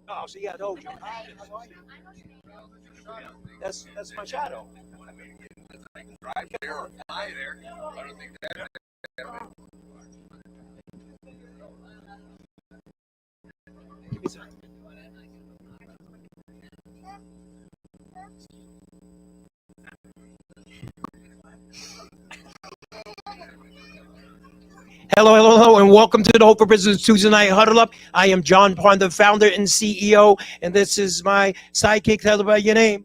Oh, so yeah, I told you. That's my shadow. Drive there or fly there. I don't think that. Give me some. Hello, hello, hello, and welcome to the Hope for Business Tuesday Night Huddle Up. I am John Pond, the founder and CEO, and this is my sidekick. Tell about your name.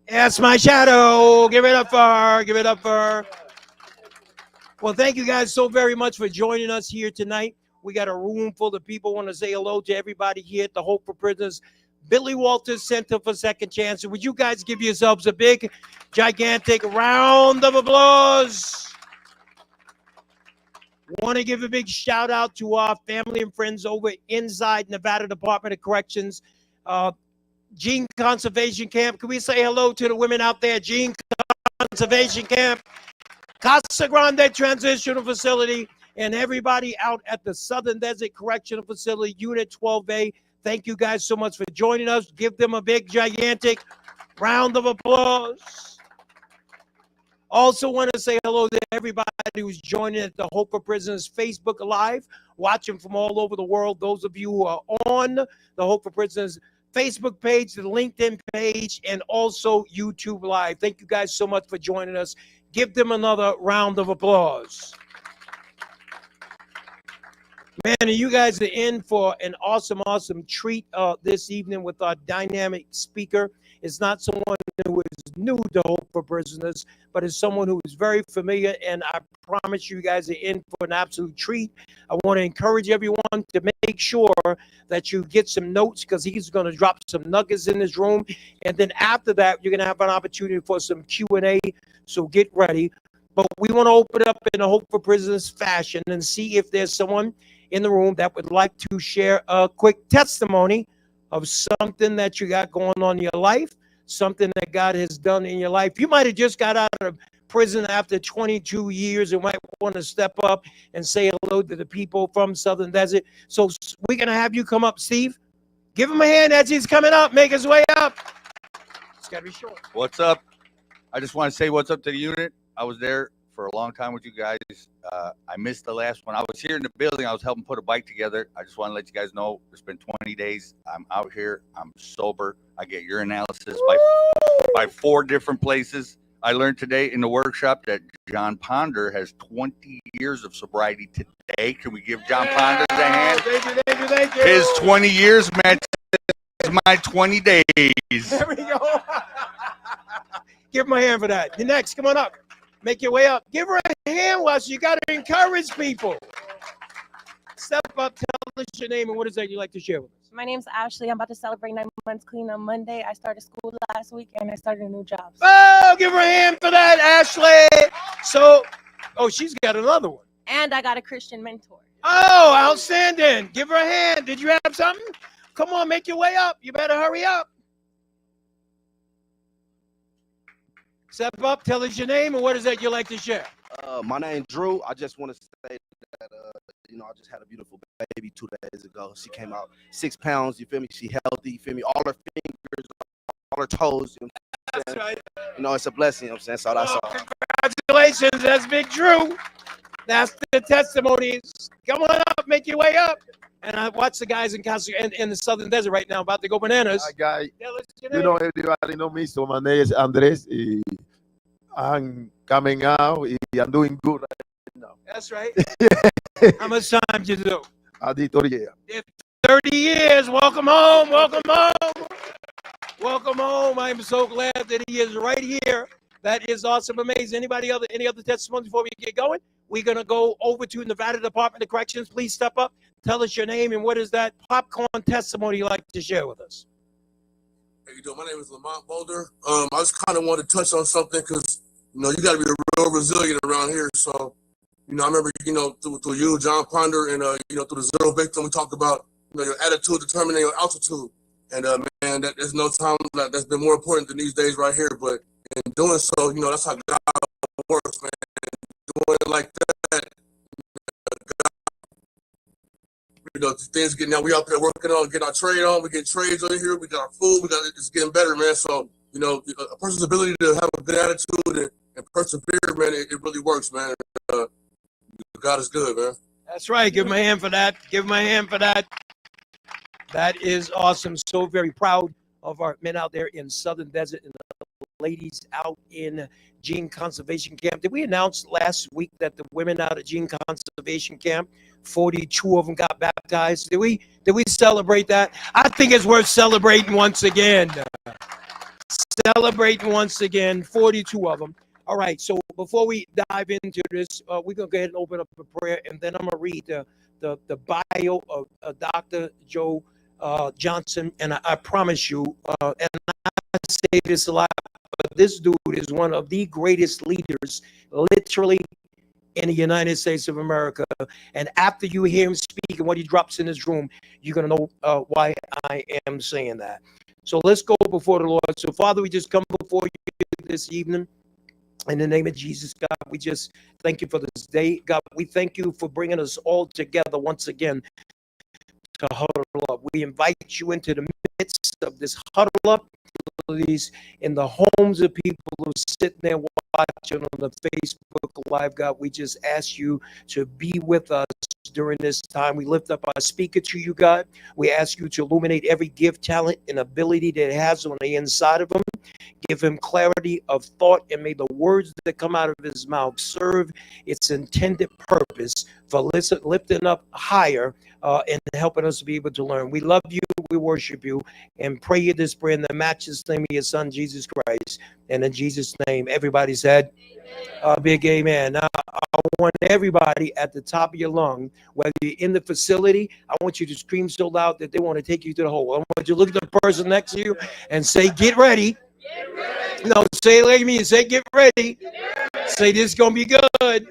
That's my shadow. Give it up for her. Give it up for her. Well, thank you guys so very much for joining us here tonight. We got a room full of people. Want to say hello to everybody here at the Hope for Prisoners Billy Walters Center for Second Chance. Would you guys give yourselves a big, gigantic round of applause? Want to give a big shout out to our family and friends over inside Nevada Department of Corrections, Gene Conservation Camp. Can we say hello to the women out there? Gene Conservation Camp, Casa Grande Transitional Facility, and everybody out at the Southern Desert Correctional Facility, Unit 12A. Thank you guys so much for joining us. Give them a big, gigantic round of applause. Also want to say hello to everybody who's joining at the Hope for Prisoners Facebook Live, watching from all over the world. Those of you who are on the Hope for Prisoners Facebook page, the LinkedIn page, and also YouTube Live. Thank you guys so much for joining us. Give them another round of applause. Man, you guys are in for an awesome, awesome treat this evening with our dynamic speaker. It's not someone who is new to Hope for Prisoners, but it's someone who is very familiar, and I promise you guys are in for an absolute treat. I want to encourage everyone to make sure that you get some notes because he's going to drop some nuggets in this room, and then after that, you're going to have an opportunity for some Q&A, so get ready. But we want to open up in a Hope for Prisoners fashion and see if there's someone in the room that would like to share a quick testimony of something that you got going on in your life, something that God has done in your life. You might have just got out of prison after 22 years and might want to step up and say hello to the people from Southern Desert. So we're going to have you come up, Steve. Give him a hand as he's coming up. Make his way up. It's got to be short. What's up? I just want to say what's up to the unit. I was there for a long time with you guys. I missed the last one. I was here in the building. I was helping put a bike together. I just want to let you guys know it's been 20 days. I'm out here. I'm sober. I get urinalysis by 4 different places. I learned today in the workshop that John Ponder has 20 years of sobriety today. Can we give John Ponder a hand? Thank you. His 20 years matches my 20 days. There we go. Give him a hand for that. You're next. Come on up. Make your way up. Give her a hand, Wes. You got to encourage people. Step up. Tell us your name and what is that you'd like to share with us. My name's Ashley. I'm about to celebrate 9 months clean on Monday. I started school last week and I started a new job. Oh, give her a hand for that, Ashley. So, she's got another one. And I got a Christian mentor. Oh, outstanding. Give her a hand. Did you have something? Come on, make your way up. You better hurry up. Step up, tell us your name, and what is that you'd like to share? My name's Drew. I just want to say that, I just had a beautiful baby 2 days ago. She came out 6 pounds, you feel me? She healthy, you feel me? All her fingers, all her toes. You know That's right. It's a blessing, you know what I'm saying? So that's all. Congratulations, that's Big Drew. That's the testimonies. Come on up, make your way up. And I watch the guys in the Southern Desert right now about to go bananas. Hi, guy. Everybody know me, so my name is Andres. I'm coming out. I'm doing good right now. That's right. How much time did you do? I did 30 years. 30 years. Welcome home. Welcome home. Welcome home. I'm so glad that he is right here. That is awesome, amazing. Any other testimonies before we get going? We're going to go over to Nevada Department of Corrections. Please step up. Tell us your name and what is that popcorn testimony you'd like to share with us? How you doing? My name is Lamont Boulder. I just kind of wanted to touch on something because, you got to be real resilient around here. So, I remember, through you, John Ponder, and, through the Zero Victim, we talked about, your attitude determining your altitude. And, man, there's no time that's been more important than these days right here. But in doing so, that's how God works, man. Doing it like that, God things getting out. We out there working on, getting our trade on. We get trades on here. We got our food. It's getting better, man. So, a person's ability to have a good attitude and persevere, man, it really works, man. God is good, man. That's right. Give him a hand for that. Give him a hand for that. That is awesome. So very proud of our men out there in Southern Desert and the ladies out in Gene Conservation Camp. Did we announce last week that the women out at Gene Conservation Camp, 42 of them got baptized? Did we celebrate that? I think it's worth celebrating once again. Celebrating once again, 42 of them. All right, so before we dive into this, we're going to go ahead and open up a prayer, and then I'm going to read the bio of Dr. Joe Johnson, and I promise you, and I say this a lot, but this dude is one of the greatest leaders, literally, in the United States of America. And after you hear him speak and what he drops in this room, you're going to know why I am saying that. So let's go before the Lord. So, Father, we just come before you this evening. In the name of Jesus, God, we just thank you for this day. God, we thank you for bringing us all together once again to huddle up. We invite you into the midst of this huddle up, in the homes of people who are sitting there watching on the Facebook Live. God, we just ask you to be with us during this time. We lift up our speaker to you, God. We ask you to illuminate every gift, talent, and ability that it has on the inside of him. Give him clarity of thought, and may the words that come out of his mouth serve its intended purpose for lifting up higher and helping us to be able to learn. We love you, we worship you, and pray you this prayer in the matchless name of your son, Jesus Christ. And in Jesus' name, everybody said, big amen. Now, I want everybody at the top of your lung, whether you're in the facility, I want you to scream so loud that they want to take you to the hole. I want you to look at the person next to you and say, get ready. No, say it like me. Say, get ready. Say, this is going to be good.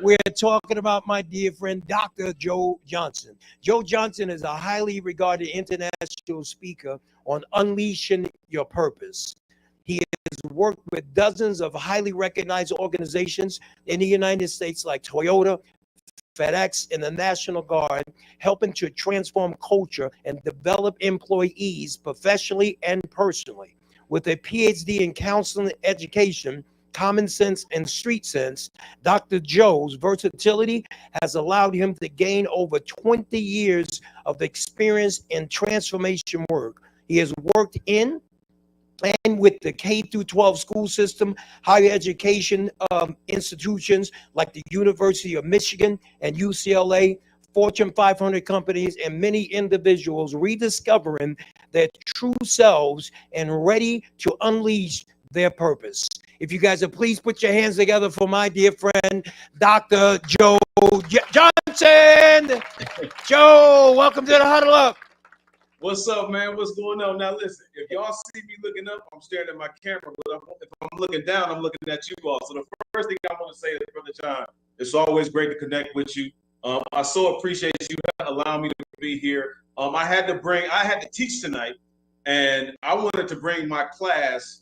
We're talking about my dear friend, Dr. Joe Johnson. Joe Johnson is a highly regarded international speaker on unleashing your purpose. He has worked with dozens of highly recognized organizations in the United States like Toyota, FedEx, and the National Guard, helping to transform culture and develop employees professionally and personally. With a PhD in counseling education, common sense, and street sense, Dr. Joe's versatility has allowed him to gain over 20 years of experience in transformation work. He has worked in and with the K-12 school system, higher education institutions like the University of Michigan and UCLA, Fortune 500 companies, and many individuals rediscovering their true selves and ready to unleash their purpose. If you guys would please put your hands together for my dear friend, Dr. Joe Johnson. Joe, welcome to the Huddle Up. What's up, man? What's going on? Now, listen, if y'all see me looking up, I'm staring at my camera, but if I'm looking down, I'm looking at you all. So the first thing I want to say is, Brother John, it's always great to connect with you. I so appreciate you allowing me to be here. I had to teach tonight, and I wanted to bring my class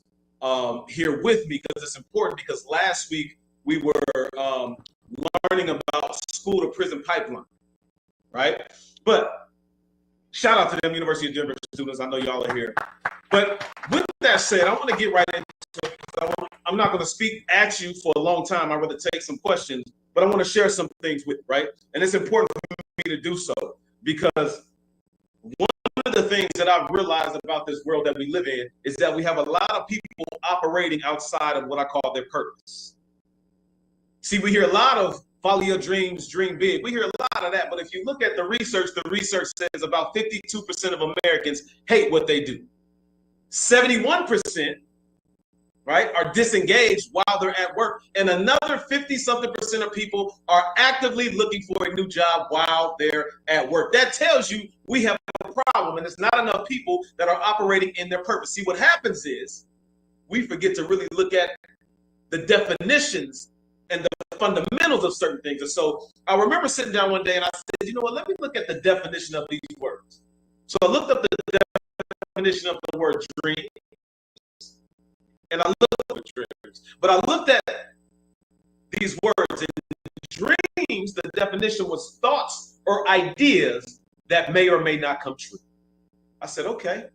here with me because it's important, because last week we were learning about school to prison pipeline, right? But shout out to them University of Denver students. I know y'all are here. But with that said, I want to get right into it, because I'm not going to speak at you for a long time. I'd rather take some questions, but I want to share some things with you, right? And it's important for me to do so, because one of the things that I've realized about this world that we live in is that we have a lot of people operating outside of what I call their purpose. See, we hear a lot of follow your dreams, dream big. We hear a lot of that, but if you look at the research says about 52% of Americans hate what they do. 71%, right, are disengaged while they're at work, and another 50-something% of people are actively looking for a new job while they're at work. That tells you we have a problem, and it's not enough people that are operating in their purpose. See, what happens is we forget to really look at the definitions and the fundamentals of certain things. And so I remember sitting down one day and I said, you know what, let me look at the definition of these words. So I looked up the definition of the word dream, and I looked up dreams, but I looked at these words, and dreams, the definition was thoughts or ideas that may or may not come true. I said, okay.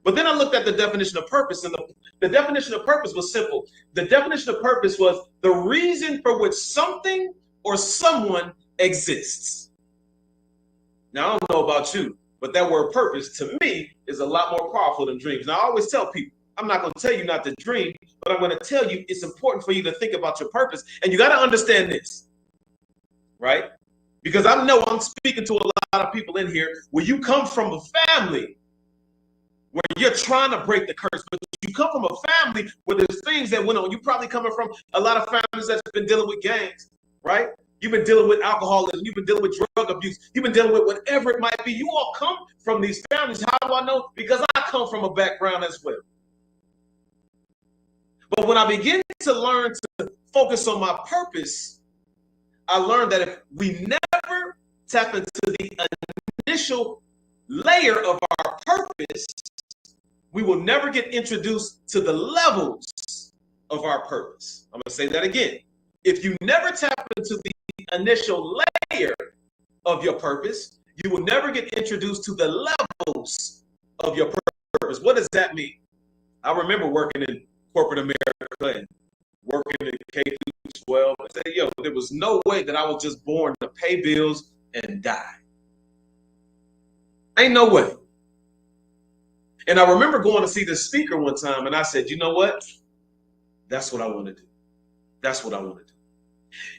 But then I looked at the definition of purpose, and the definition of purpose was simple. The definition of purpose was the reason for which something or someone exists. Now, I don't know about you, but that word purpose to me is a lot more powerful than dreams. Now, I always tell people, I'm not going to tell you not to dream, but I'm going to tell you it's important for you to think about your purpose. And you got to understand this, right? Because I know I'm speaking to a lot of people in here where you come from a family where you're trying to break the curse, but you come from a family where there's things that went on. You probably coming from a lot of families that's been dealing with gangs, right? You've been dealing with alcoholism. You've been dealing with drug abuse. You've been dealing with whatever it might be. You all come from these families. How do I know? Because I come from a background as well. But when I begin to learn to focus on my purpose, I learned that if we never tap into the initial layer of our purpose, we will never get introduced to the levels of our purpose. I'm going to say that again. If you never tap into the initial layer of your purpose, you will never get introduced to the levels of your purpose. What does that mean? I remember working in corporate America and working in K through 12. I said, yo, there was no way that I was just born to pay bills and die. Ain't no way. And I remember going to see this speaker one time, and I said, you know what? That's what I want to do. That's what I want to do.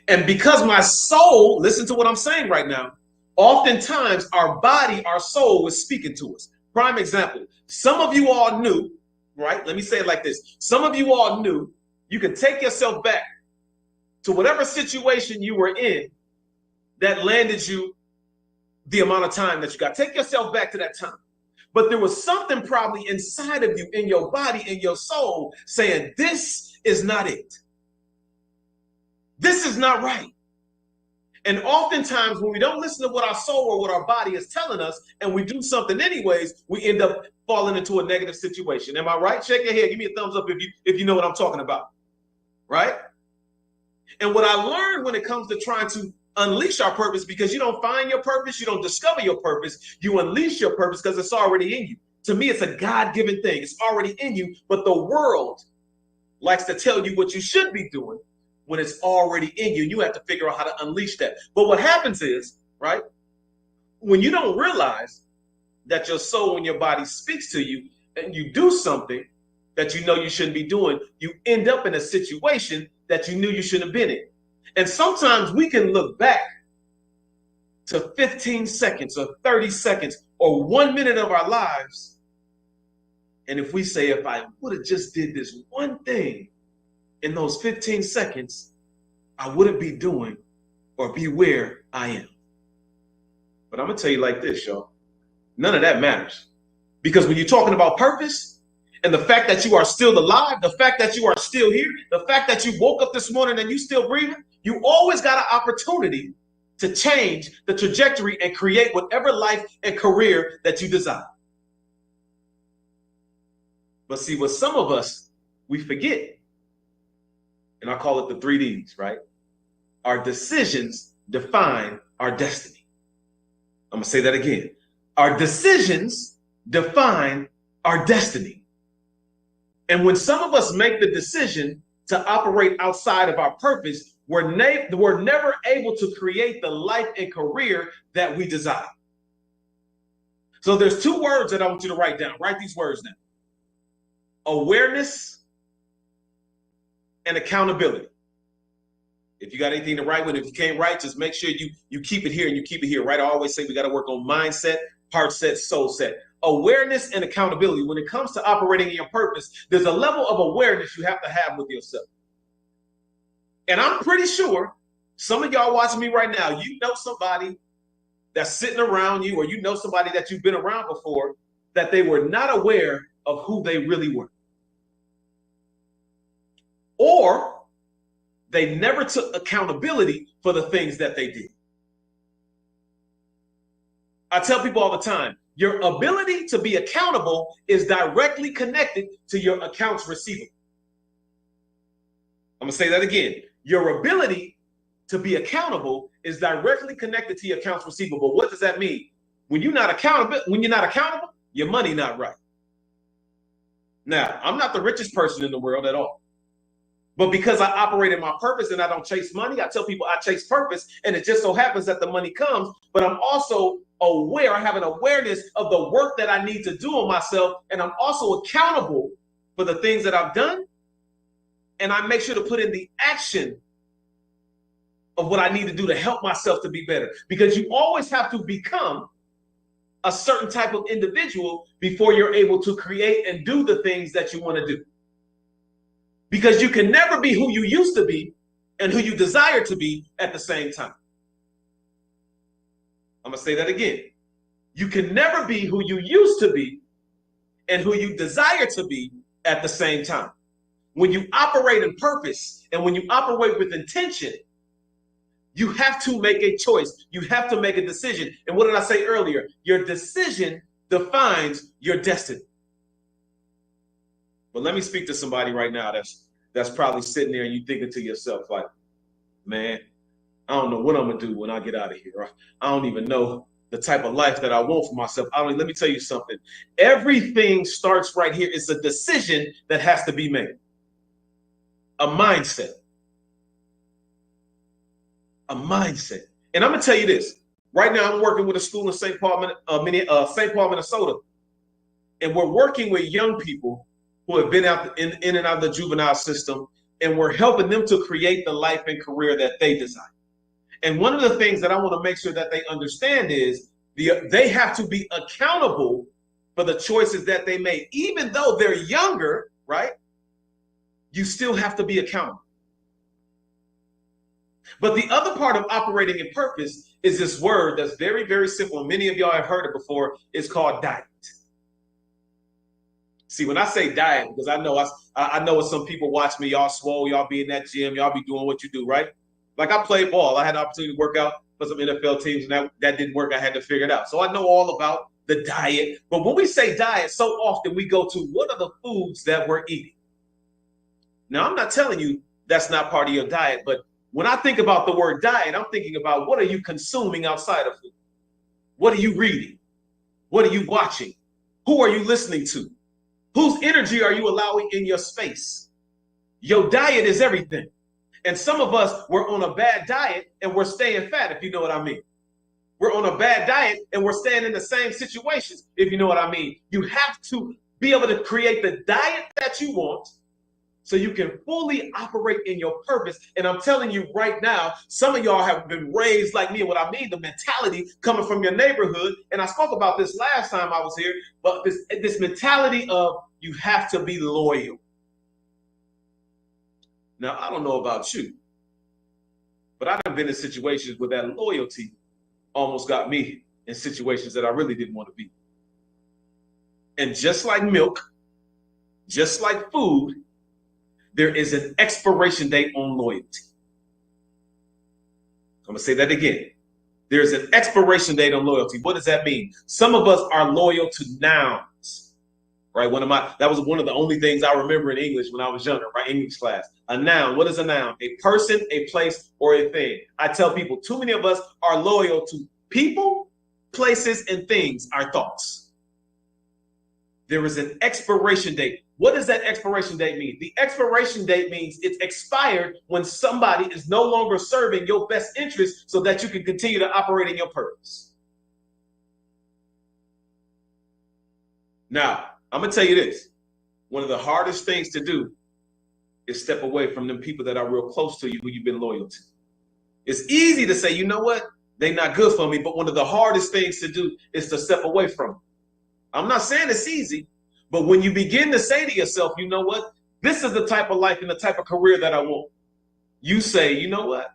And because my soul, listen to what I'm saying right now, oftentimes our body, our soul was speaking to us. Prime example, some of you all knew, right? Let me say it like this. Some of you all knew you can take yourself back to whatever situation you were in that landed you the amount of time that you got. Take yourself back to that time. But there was something probably inside of you, in your body, in your soul, saying, this is not it. This is not right. And oftentimes when we don't listen to what our soul or what our body is telling us, and we do something anyways, we end up falling into a negative situation. Am I right? Shake your head. Give me a thumbs up if you know what I'm talking about. Right? And what I learned when it comes to trying to unleash our purpose, because you don't find your purpose, you don't discover your purpose, you unleash your purpose because it's already in you. To me, it's a God-given thing. It's already in you, but the world likes to tell you what you should be doing when it's already in you. You have to figure out how to unleash that. But what happens is, right, when you don't realize that your soul and your body speaks to you and you do something that you know you shouldn't be doing, you end up in a situation that you knew you shouldn't have been in. And sometimes we can look back to 15 seconds or 30 seconds or 1 minute of our lives. And if we say, if I would have just did this one thing in those 15 seconds, I wouldn't be doing or be where I am. But I'm going to tell you like this, y'all. None of that matters. Because when you're talking about purpose and the fact that you are still alive, the fact that you are still here, the fact that you woke up this morning and you still breathing, you always got an opportunity to change the trajectory and create whatever life and career that you desire. But see, what some of us, we forget, and I call it the 3 Ds, right? Our decisions define our destiny. I'm going to say that again. Our decisions define our destiny. And when some of us make the decision to operate outside of our purpose, we're never able to create the life and career that we desire. So there's 2 words that I want you to write down. Write these words down. Awareness and accountability. If you got anything to write with, if you can't write, just make sure you keep it here and you keep it here, right? I always say we got to work on mindset, heart set, soul set. Awareness and accountability. When it comes to operating in your purpose, there's a level of awareness you have to have with yourself. And I'm pretty sure some of y'all watching me right now, you know somebody that's sitting around you, or you know somebody that you've been around before, that they were not aware of who they really were. Or they never took accountability for the things that they did. I tell people all the time, your ability to be accountable is directly connected to your accounts receivable. I'm going to say that again. Your ability to be accountable is directly connected to your accounts receivable. What does that mean? When you're not accountable, your money not right. Now, I'm not the richest person in the world at all. But because I operate in my purpose and I don't chase money, I tell people I chase purpose, and it just so happens that the money comes, but I'm also aware, I have an awareness of the work that I need to do on myself, and I'm also accountable for the things that I've done, and I make sure to put in the action of what I need to do to help myself to be better. Because you always have to become a certain type of individual before you're able to create and do the things that you want to do. Because you can never be who you used to be and who you desire to be at the same time. I'm going to say that again. You can never be who you used to be and who you desire to be at the same time. When you operate in purpose and when you operate with intention, you have to make a choice. You have to make a decision. And what did I say earlier? Your decision defines your destiny. But let me speak to somebody right now that's probably sitting there and you thinking to yourself like, man, I don't know what I'm gonna do when I get out of here. I don't even know the type of life that I want for myself. Let me tell you something. Everything starts right here. It's a decision that has to be made. A mindset. A mindset. And I'm gonna tell you this. Right now, I'm working with a school in St. Paul, Minnesota, and we're working with young people who have been out in and out of the juvenile system, and we're helping them to create the life and career that they desire. And one of the things that I want to make sure that they understand is they have to be accountable for the choices that they make. Even though they're younger, right? You still have to be accountable. But the other part of operating in purpose is this word that's very, very simple. And many of y'all have heard it before. It's called diet. See, when I say diet, because I know some people watch me, y'all swole, y'all be in that gym, y'all be doing what you do, right? Like I played ball. I had the opportunity to work out for some NFL teams, and that didn't work. I had to figure it out. So I know all about the diet. But when we say diet, so often we go to what are the foods that we're eating? Now, I'm not telling you that's not part of your diet, but when I think about the word diet, I'm thinking about what are you consuming outside of food? What are you reading? What are you watching? Who are you listening to? Whose energy are you allowing in your space? Your diet is everything. And some of us, we're on a bad diet and we're staying fat, if you know what I mean. We're on a bad diet and we're staying in the same situations, if you know what I mean. You have to be able to create the diet that you want so you can fully operate in your purpose. And I'm telling you right now, some of y'all have been raised like me. And what I mean, the mentality coming from your neighborhood. And I spoke about this last time I was here, but this mentality of you have to be loyal. Now, I don't know about you, but I've been in situations where that loyalty almost got me in situations that I really didn't want to be. And just like milk, just like food, there is an expiration date on loyalty. I'm going to say that again. There's an expiration date on loyalty. What does that mean? Some of us are loyal to nouns, right? That was one of the only things I remember in English when I was younger, right? English class. A noun. What is a noun? A person, a place, or a thing. I tell people, too many of us are loyal to people, places, and things, our thoughts. There is an expiration date. What does that expiration date mean? The expiration date means it's expired when somebody is no longer serving your best interest so that you can continue to operate in your purpose. Now, I'm going to tell you this. One of the hardest things to do is step away from them people that are real close to you who you've been loyal to. It's easy to say, you know what? They're not good for me. But one of the hardest things to do is to step away from them. I'm not saying it's easy. But when you begin to say to yourself, you know what? This is the type of life and the type of career that I want. You say, you know what?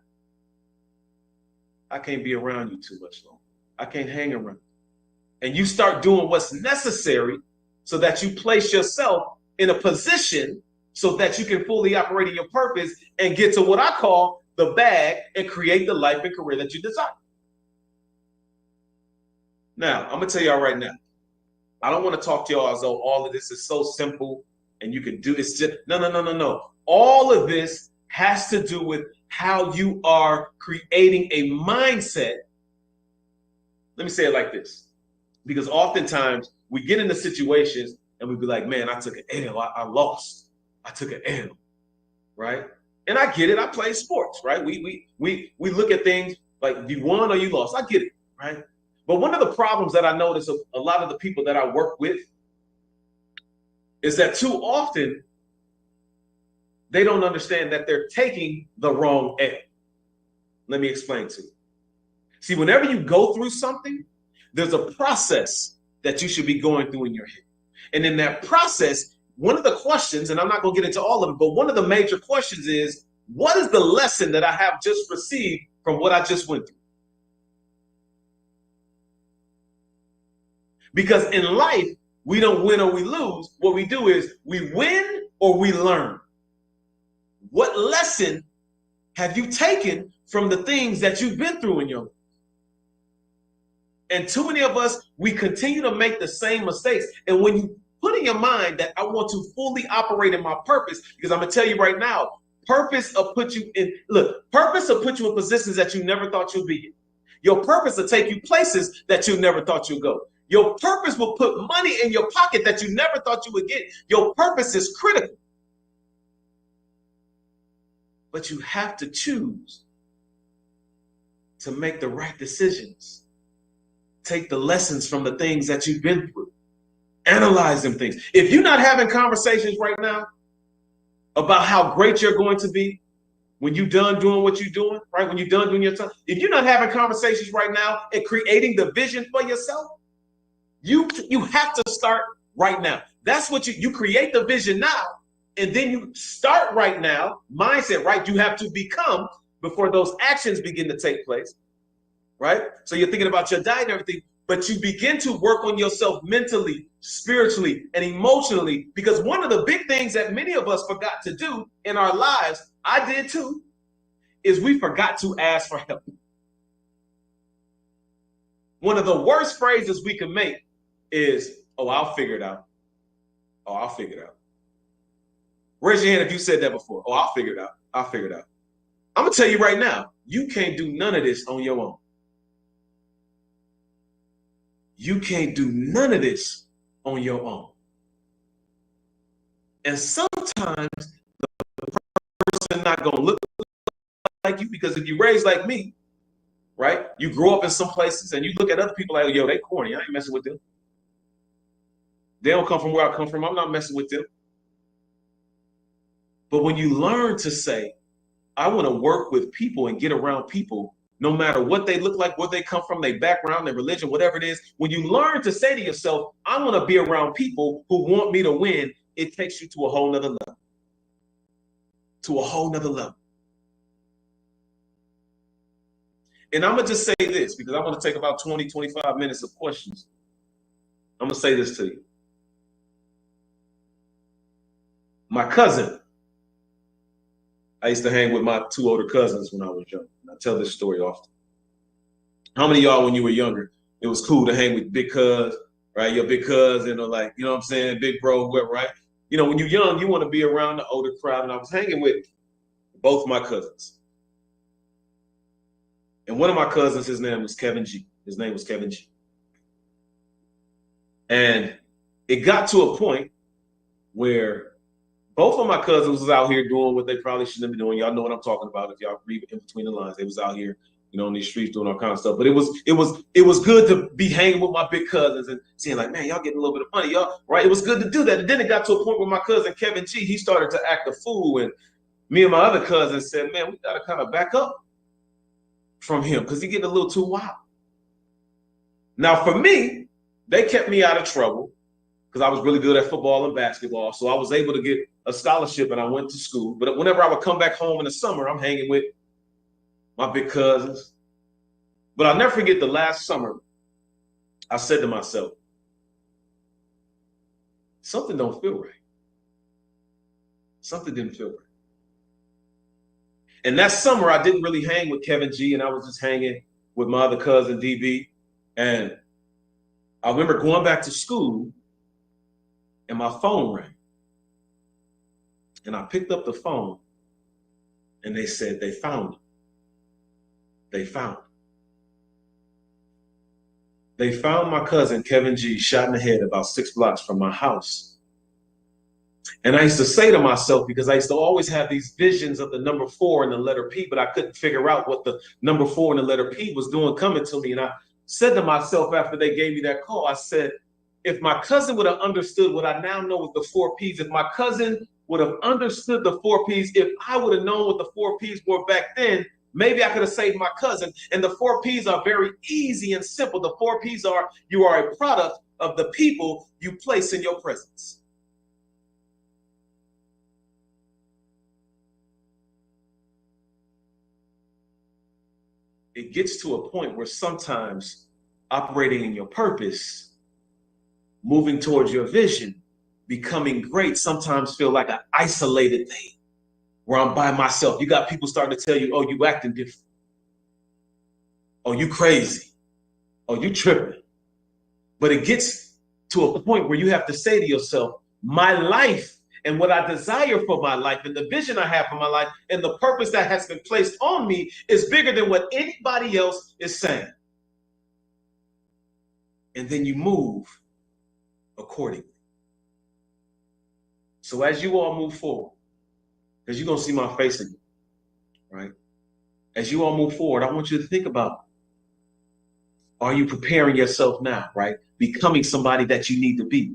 I can't be around you too much longer. I can't hang around. And you start doing what's necessary so that you place yourself in a position so that you can fully operate in your purpose and get to what I call the bag and create the life and career that you desire. Now, I'm going to tell y'all right now. I don't want to talk to y'all as though all of this is so simple and you can do this. No. All of this has to do with how you are creating a mindset. Let me say it like this, because oftentimes we get into situations and we be like, man, I took an L, I lost, I took an L, right? And I get it. I play sports, right? We look at things like you won or you lost. I get it, right? But one of the problems that I notice of a lot of the people that I work with is that too often they don't understand that they're taking the wrong L. Let me explain to you. See, whenever you go through something, there's a process that you should be going through in your head. And in that process, one of the questions, and I'm not going to get into all of them, but one of the major questions is, what is the lesson that I have just received from what I just went through? Because in life, we don't win or we lose. What we do is we win or we learn. What lesson have you taken from the things that you've been through in your life? And too many of us, we continue to make the same mistakes. And when you put in your mind that I want to fully operate in my purpose, because I'm going to tell you right now, purpose will put you in positions that you never thought you'd be in. Your purpose will take you places that you never thought you'd go. Your purpose will put money in your pocket that you never thought you would get. Your purpose is critical. But you have to choose to make the right decisions. Take the lessons from the things that you've been through. Analyze them things. If you're not having conversations right now about how great you're going to be when you're done doing what you're doing, right? When you're done doing your time, if you're not having conversations right now and creating the vision for yourself, you have to start right now. That's what you create the vision now, and then you start right now. Mindset, right? You have to become before those actions begin to take place. Right? So you're thinking about your diet and everything, but you begin to work on yourself mentally, spiritually, and emotionally, because one of the big things that many of us forgot to do in our lives, I did too, is we forgot to ask for help. One of the worst phrases we can make is, oh, I'll figure it out. Oh, I'll figure it out. Raise your hand if you said that before. Oh, I'll figure it out. I'll figure it out. I'm going to tell you right now, you can't do none of this on your own. You can't do none of this on your own. And sometimes the person not going to look like you, because if you raised like me, right, you grow up in some places and you look at other people like, yo, they corny. I ain't messing with them. They don't come from where I come from. I'm not messing with them. But when you learn to say, I want to work with people and get around people, no matter what they look like, where they come from, their background, their religion, whatever it is, when you learn to say to yourself, I want to be around people who want me to win, it takes you to a whole nother level. To a whole nother level. And I'm going to just say this, because I'm going to take about 20, 25 minutes of questions. I'm going to say this to you. My cousin, I used to hang with my two older cousins when I was young. I tell this story often. How many of y'all, when you were younger, it was cool to hang with big cuz, right? Your big cousin, or like, you know what I'm saying, big bro, whoever, right? You know, when you're young, you want to be around the older crowd. And I was hanging with both my cousins. And one of my cousins, his name was Kevin G. His name was Kevin G. And it got to a point where both of my cousins was out here doing what they probably shouldn't be doing. Y'all know what I'm talking about. If y'all read in between the lines, they was out here, you know, on these streets doing all kinds of stuff. But it was good to be hanging with my big cousins and seeing like, man, y'all getting a little bit of money, y'all, right? It was good to do that. And then it got to a point where my cousin Kevin G, he started to act a fool, and me and my other cousins said, man, we gotta kind of back up from him because he getting a little too wild. Now for me, they kept me out of trouble because I was really good at football and basketball. So I was able to get a scholarship and I went to school. But whenever I would come back home in the summer, I'm hanging with my big cousins. But I'll never forget the last summer, I said to myself, something don't feel right. Something didn't feel right. And that summer, I didn't really hang with Kevin G, and I was just hanging with my other cousin, DB. And I remember going back to school, and my phone rang. And I picked up the phone, And they said they found him. They found him. They found my cousin, Kevin G, shot in the head about 6 blocks from my house. And I used to say to myself, because I used to always have these visions of the number 4 and the letter P, but I couldn't figure out what the number 4 and the letter P was doing coming to me. And I said to myself after they gave me that call, I said, if my cousin would have understood what I now know with the 4 Ps, if my cousin would have understood the 4 Ps, if I would have known what the 4 Ps were back then, maybe I could have saved my cousin. And the 4 Ps are very easy and simple. The 4 Ps are, you are a product of the people you place in your presence. It gets to a point where sometimes operating in your purpose, moving towards your vision, becoming great, sometimes feel like an isolated thing where I'm by myself. You got people starting to tell you, oh, you acting different. Oh, you crazy. Oh, you tripping. But it gets to a point where you have to say to yourself, my life and what I desire for my life and the vision I have for my life and the purpose that has been placed on me is bigger than what anybody else is saying. And then you move accordingly. So as you all move forward, because you're going to see my face again, right? As you all move forward, I want you to think about, are you preparing yourself now, right? Becoming somebody that you need to be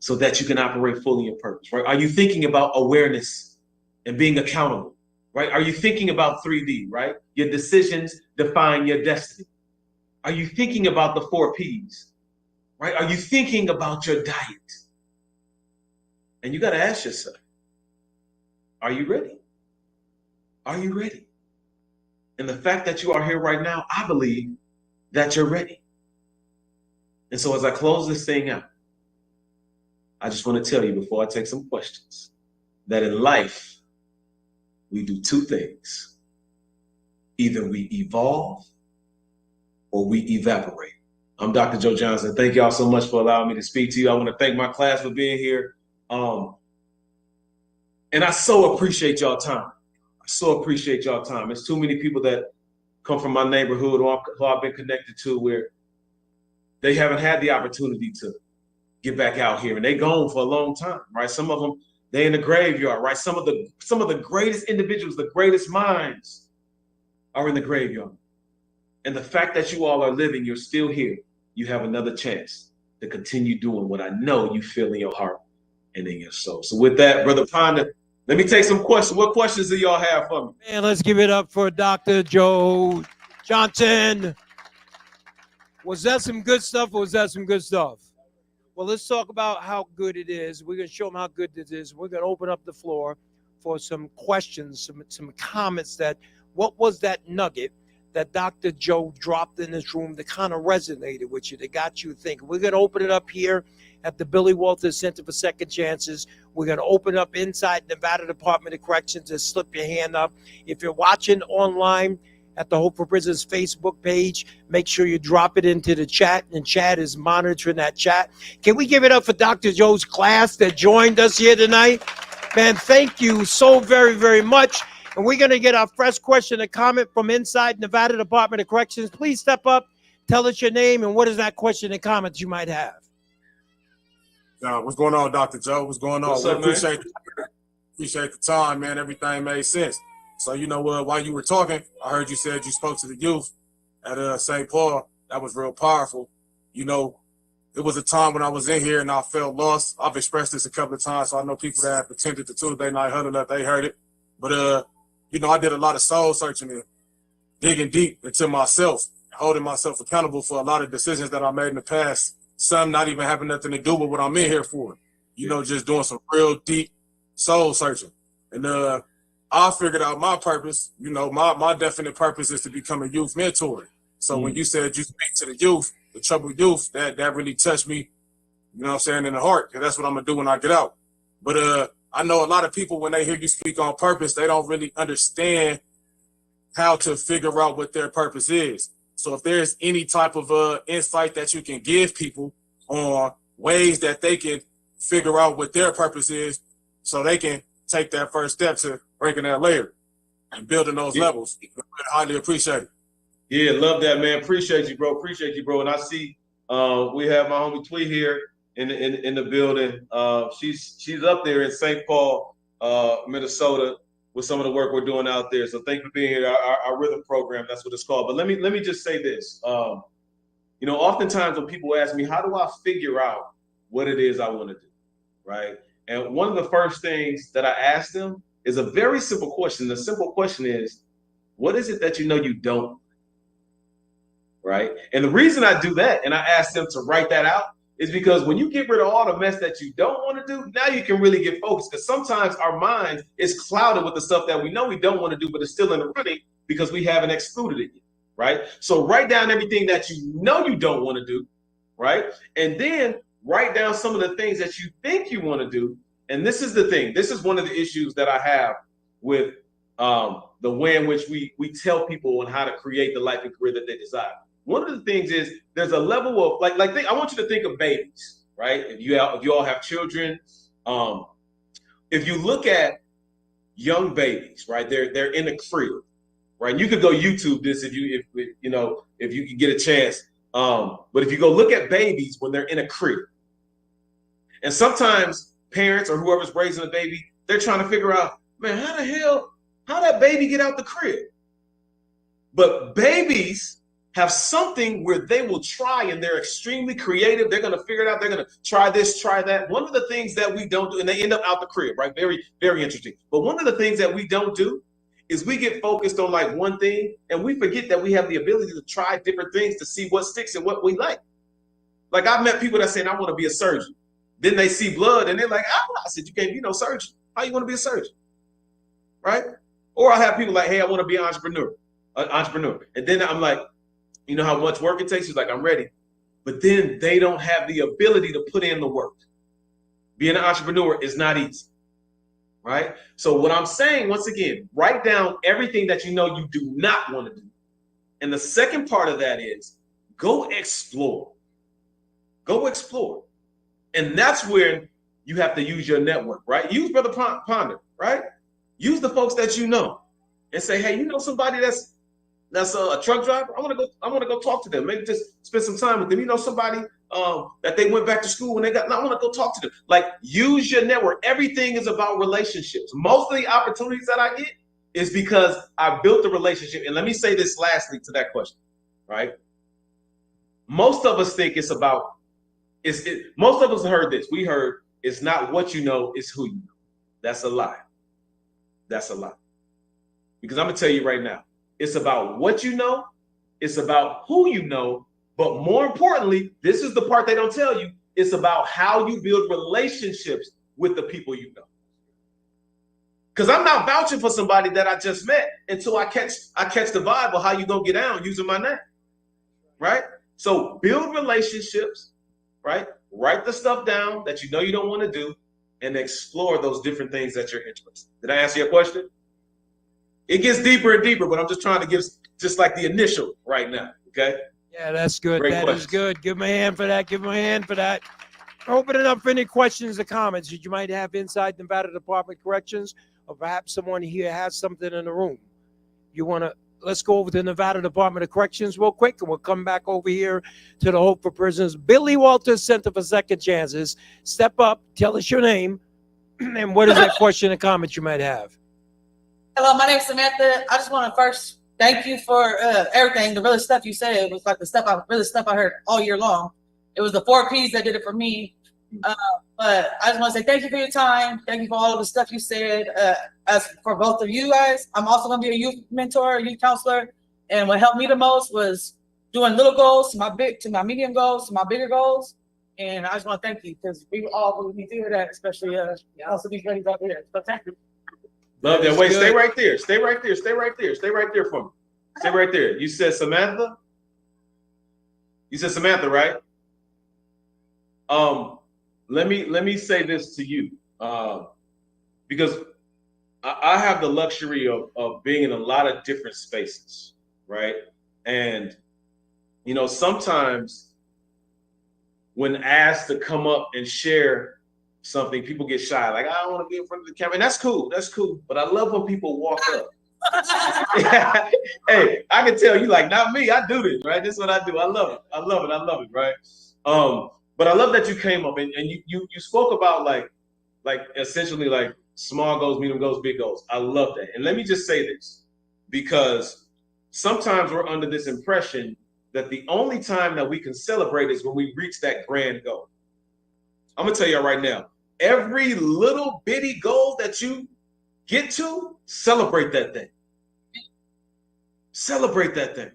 so that you can operate fully in purpose, right? Are you thinking about awareness and being accountable, right? Are you thinking about 3D, right? Your decisions define your destiny. Are you thinking about the 4 Ps, right? Are you thinking about your diet? And you got to ask yourself, are you ready? Are you ready? And the fact that you are here right now, I believe that you're ready. And so as I close this thing out, I just want to tell you before I take some questions that in life, we do 2 things. Either we evolve or we evaporate. I'm Dr. Joe Johnson. Thank y'all so much for allowing me to speak to you. I want to thank my class for being here. And I so appreciate y'all time. I so appreciate y'all time. There's too many people that come from my neighborhood who I've been connected to where they haven't had the opportunity to get back out here, and they gone for a long time, right? Some of them, they in the graveyard, right? Some of the greatest individuals, the greatest minds are in the graveyard. And the fact that you all are living, you're still here, you have another chance to continue doing what I know you feel in your heart and in your soul. So with that, Brother Ponder, let me take some questions. What questions do y'all have for me? And let's give it up for Dr. Joe Johnson. Was that some good stuff or was that some good stuff? Well, let's talk about how good it is. We're going to show them how good this is. We're going to open up the floor for some questions, some comments that what was that nugget that Dr. Joe dropped in this room that kind of resonated with you, that got you thinking. We're going to open it up here at the Billy Walters Center for Second Chances. We're going to open up inside Nevada Department of Corrections and slip your hand up. If you're watching online at the Hope for Prisoners Facebook page, make sure you drop it into the chat, and chat is monitoring that chat. Can we give it up for Dr. Joe's class that joined us here tonight? Man, thank you so very, very much. And we're going to get our first question and comment from inside Nevada Department of Corrections. Please step up, tell us your name, and what is that question and comment you might have? What's going on, Dr. Joe? What's going on? What's up, man? Appreciate the time, man. Everything made sense. So, while you were talking, I heard you said you spoke to the youth at St. Paul. That was real powerful. It was a time when I was in here and I felt lost. I've expressed this a couple of times, so I know people that have attended the Tuesday night huddle that they heard it. But, I did a lot of soul searching and digging deep into myself, holding myself accountable for a lot of decisions that I made in the past. Some not even having nothing to do with what I'm in here for. Just doing some real deep soul searching. And I figured out my purpose. My definite purpose is to become a youth mentor. So when you said you speak to the youth, the troubled youth, that really touched me, in the heart. And that's what I'm going to do when I get out. But I know a lot of people, when they hear you speak on purpose, they don't really understand how to figure out what their purpose is. So if there's any type of insight that you can give people on ways that they can figure out what their purpose is so they can take that first step to breaking that layer. and building those levels. Highly appreciate it. Yeah, love that, man. Appreciate you, bro. Appreciate you, bro. And I see we have my homie Twee here in the building. She's up there in St. Paul, Minnesota, with some of the work we're doing out there. So thank you for being here. Our rhythm program, that's what it's called. But let me just say this. You know, oftentimes when people ask me, how do I figure out what it is I want to do, right? And one of the first things that I ask them is a very simple question. The simple question is, what is it that you know you don't? Right? And the reason I do that, and I ask them to write that out, is because when you get rid of all the mess that you don't want to do, now you can really get focused. Because sometimes our mind is clouded with the stuff that we know we don't want to do, but it's still in the running because we haven't excluded it yet. Right? So write down everything that you know you don't want to do, right? And then write down some of the things that you think you want to do. And this is the thing. This is one of the issues that I have with the way in which we tell people on how to create the life and career that they desire. One of the things is there's a level of I want you to think of babies, right? If you all have children, if you look at young babies, right? They're in a crib. Right, and you could go YouTube this if you could get a chance. But if you go look at babies when they're in a crib, and sometimes parents or whoever's raising a baby, they're trying to figure out, man, how that baby get out the crib? But babies have something where they will try, and they're extremely creative. They're going to figure it out. They're going to try this, try that. One of the things that we don't do, and they end up out the crib, right? Very, very interesting. But one of the things that we don't do is we get focused on like one thing, and we forget that we have the ability to try different things to see what sticks and what we like. Like I've met people that say, I want to be a surgeon. Then they see blood and they're like, I said, you can't be no surgeon. How you want to be a surgeon? Right? Or I have people like, hey, I want to be an entrepreneur. And then I'm like, you know how much work it takes? He's like, I'm ready. But then they don't have the ability to put in the work. Being an entrepreneur is not easy. Right? So what I'm saying, once again, write down everything that you know you do not want to do. And the second part of that is go explore. Go explore. And that's where you have to use your network, right? Use Brother Ponder, right? Use the folks that you know and say, hey, you know somebody that's a truck driver? I want to go talk to them. Maybe just spend some time with them. You know somebody that they went back to school when I want to go talk to them. Like, use your network. Everything is about relationships. Most of the opportunities that I get is because I built a relationship. And let me say this lastly to that question, right? Most of us think it's about, most of us heard this. We heard it's not what you know, it's who you know. That's a lie. That's a lie. Because I'm going to tell you right now, it's about what you know. It's about who you know. But more importantly, this is the part they don't tell you. It's about how you build relationships with the people you know. Because I'm not vouching for somebody that I just met until I catch the vibe of how you gonna get down using my name, right? So build relationships, right? Write the stuff down that you know you don't want to do, and explore those different things that you're interested in. Did I answer your question? It gets deeper and deeper, but I'm just trying to give just like the initial right now, okay? Yeah, that's good. Great That questions. is good. Give him a hand for that. Give him a hand for that. Open it up for any questions or comments that you might have inside Nevada Department of Corrections, or perhaps someone here has something in the room. You want to, let's go over to Nevada Department of Corrections real quick, and we'll come back over here to the Hope for Prisoners. Billy Walters Center for Second Chances. Step up, tell us your name, and what is that question or comment you might have? Hello, my name is Samantha. I just want to first thank you for everything. The really stuff you said, it was like the stuff I heard all year long. It was the 4 Ps that did it for me. But I just want to say thank you for your time. Thank you for all of the stuff you said. As for both of you guys, I'm also going to be a youth mentor, a youth counselor. And what helped me the most was doing little goals to my medium goals, to my bigger goals. And I just want to thank you because we all really need to hear that, especially also these ladies out there. So thank you. Love that. Wait, stay right there. Stay right there. Stay right there. Stay right there for me. Stay right there. You said Samantha? You said Samantha, right? Let me say this to you. Because I have the luxury of being in a lot of different spaces, right? And you know, sometimes when asked to come up and share something, people get shy. Like, I don't want to be in front of the camera. And that's cool. That's cool. But I love when people walk up Hey, I can tell you, like, not me. I do this, right? This is what I do. I love it. I love it. I love it, right? But I love that you came up and you spoke about like essentially like small goals, medium goals, big goals. I love that. And let me just say this, because sometimes we're under this impression that the only time that we can celebrate is when we reach that grand goal. I'm gonna tell you right now, every little bitty goal that you get to, celebrate that thing. Celebrate that thing.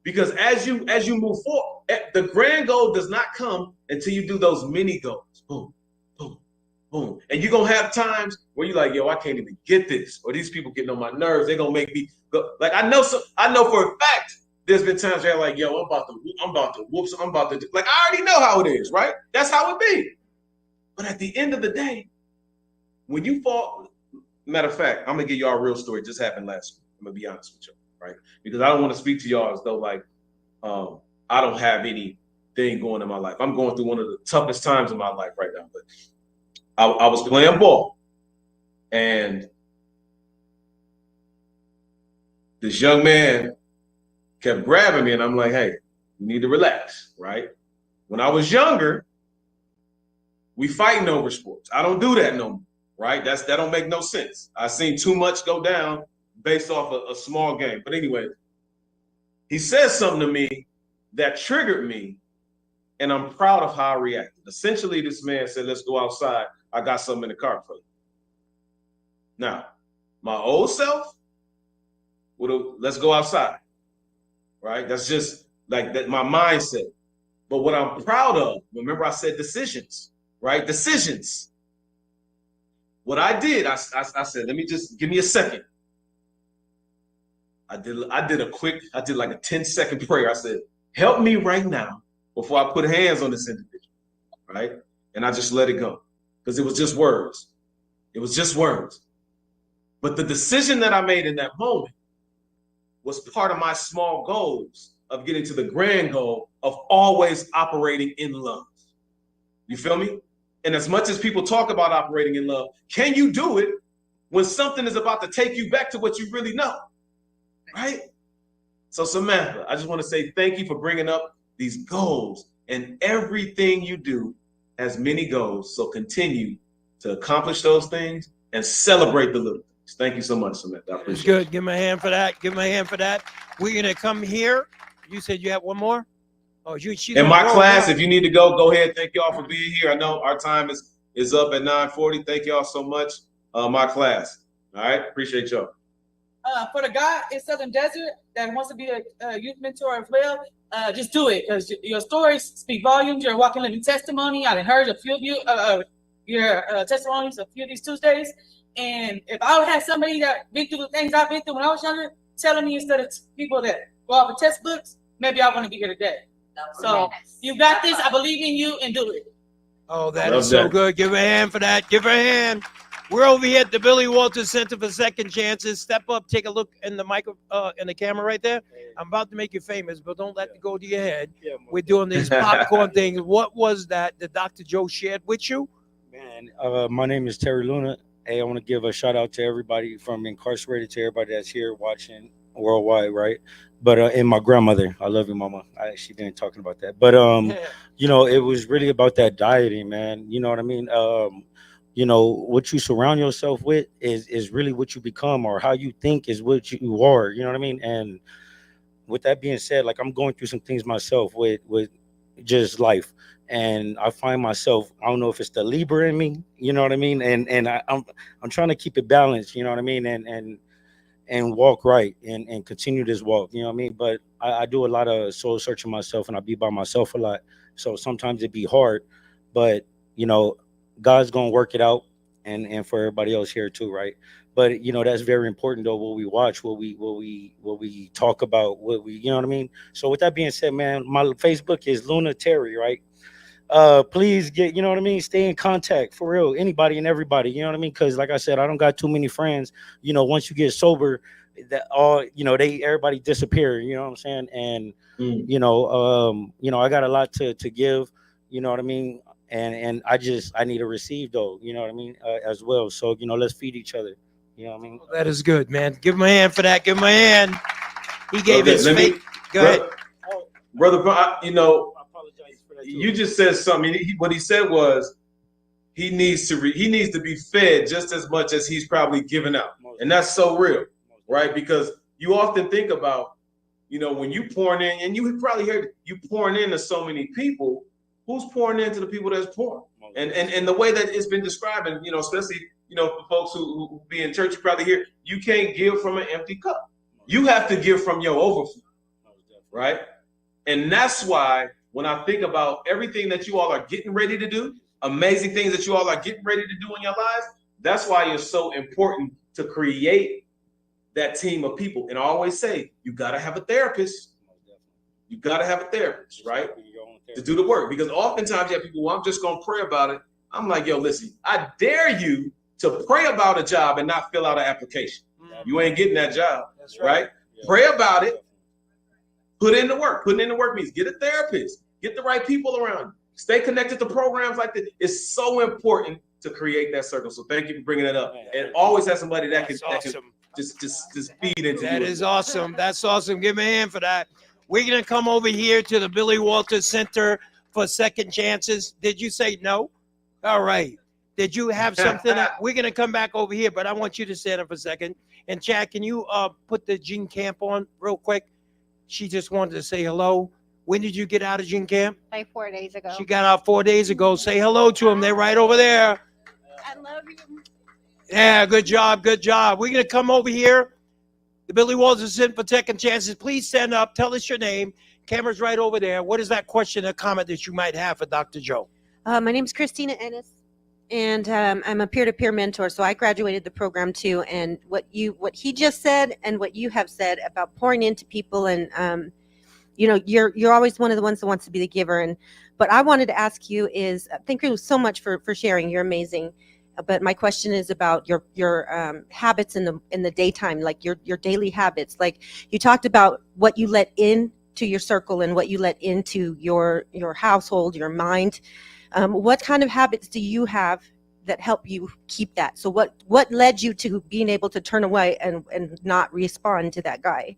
Because as you move forward, the grand goal does not come until you do those mini goals. Boom, boom, boom. And you're gonna have times where you're like, yo, I can't even get this, or these people getting on my nerves, they're gonna make me go. Like I know for a fact there's been times where I'm like, yo, I'm about to whoops, like I already know how it is, right? That's how it be. But at the end of the day, when you fall, matter of fact, I'm gonna give y'all a real story. It just happened last week. I'm gonna be honest with you, right? Because I don't want to speak to y'all as though like I don't have anything going in my life. I'm going through one of the toughest times in my life right now. But I was playing ball, and this young man kept grabbing me, and I'm like, hey, you need to relax, right? When I was younger, we fighting over sports. I don't do that no more, right? That don't make no sense. I seen too much go down based off a small game. But anyway, he said something to me that triggered me, and I'm proud of how I reacted. Essentially, this man said, let's go outside. I got something in the car for you. Now, my old self would have, let's go outside, right? That's just like that, my mindset. But what I'm proud of, remember I said decisions, right? Decisions. What I did, I said, let me just, give me a second. I did like a 10-second prayer. I said, help me right now before I put hands on this individual, right? And I just let it go because it was just words. It was just words. But the decision that I made in that moment was part of my small goals of getting to the grand goal of always operating in love. You feel me? And as much as people talk about operating in love, can you do it when something is about to take you back to what you really know? Right? So Samantha, I just want to say thank you for bringing up these goals, and everything you do has many goals. So continue to accomplish those things and celebrate the little things. Thank you so much, Samantha. I appreciate It's good. it. Give him a hand for that. Give him a hand for that. We're going to come here. You said you have one more? Oh, she's In on my roll class, now. if you need to go ahead. Thank y'all for being here. I know our time is up at 9:40. Thank y'all so much. My class. All right. Appreciate y'all. For the guy in Southern Desert that wants to be a youth mentor as well, just do it. Because your stories speak volumes. You're a walking living testimony. I heard a few of you, your testimonies a few of these Tuesdays. And if I would have somebody that been through the things I've been through when I was younger, telling me instead of people that go off of textbooks, maybe I want to be here today. So you got this. I believe in you, and do it. Oh, that is so good. Give her a hand for that. Give her a hand. We're over here at the Billy Walters Center for Second Chances. Step up, take a look in the in the camera right there. I'm about to make you famous, but don't let it go to your head. We're doing these popcorn things. What was that Dr. Joe shared with you? Man, my name is Terry Luna. Hey, I want to give a shout out to everybody from incarcerated to everybody that's here watching worldwide, right? But and my grandmother, I love you, Mama. She didn't talking about that, but you know, it was really about that dieting, man. You know what I mean? You know, what you surround yourself with is really what you become, or how you think is what you are. You know what I mean? And with that being said, like I'm going through some things myself with just life, and I find myself, I don't know if it's the Libra in me, you know what I mean, and I'm trying to keep it balanced, you know what I mean, and walk right and continue this walk, you know what I mean. But I do a lot of soul searching myself, and I be by myself a lot, so sometimes it be hard, but you know, God's gonna work it out, and for everybody else here too, right? But you know, that's very important though, what we watch, what we talk about, what we, you know what I mean. So with that being said, man, my Facebook is Luna Terry, right? Please get, you know what I mean, stay in contact for real, anybody and everybody, you know what I mean, because like I said, I don't got too many friends. You know, once you get sober, that all, you know, everybody disappear, you know what I'm saying. And you know, I got a lot to give, you know what I mean, and I need to receive though, you know what I mean, as well. So you know, let's feed each other. You know what I mean? That is good, man. Give him a hand for that. Give him a hand. He gave Okay, his let me- fake. Go ahead. Brother, you just said something. What he said was he needs to be fed just as much as he's probably given out, and that's so real, right? Because you often think about, when you pouring in, and you probably heard you pouring into so many people. Who's pouring into the people that's pouring? And the way that it's been described, and especially for folks who be in church, you probably hear you can't give from an empty cup. You have to give from your overflow, right? And that's why when I think about everything that you all are getting ready to do, amazing things that you all are getting ready to do in your lives, that's why it's so important to create that team of people. And I always say, you got to have a therapist. You got to have a therapist, right? To do the work. Because oftentimes you have people, well, I'm just going to pray about it. I'm like, yo, listen, I dare you to pray about a job and not fill out an application. You ain't getting that job, right? Yeah. Pray about it. Put in the work. Putting in the work means get a therapist. Get the right people around you. Stay connected to programs like this. It's so important to create that circle. So thank you for bringing that up. And always have somebody that can just feed into you. That is awesome. That's awesome. Give me a hand for that. We're going to come over here to the Billy Walters Center for second chances. Did you say no? All right. Did you have something? We're going to come back over here, but I want you to stand up for a second. And Chad, can you put the Gene Camp on real quick? She just wanted to say hello. When did you get out of Gene Camp? Like 4 days ago. She got out 4 days ago. Say hello to them. They're right over there. I love you. Yeah, good job. Good job. We're going to come over here. The Billy Walters Center for Second Chances. Please stand up. Tell us your name. Camera's right over there. What is that question or comment that you might have for Dr. Joe? My name is Christina Ennis, and I'm a peer-to-peer mentor. So I graduated the program too. And what he just said and what you have said about pouring into people, and you're always one of the ones that wants to be the giver. But I wanted to ask you is, thank you so much for sharing. You're amazing. But my question is about your habits in the daytime, like your daily habits. Like you talked about what you let into your circle and what you let into your household, your mind. What kind of habits do you have that help you keep that? So what led you to being able to turn away and not respond to that guy?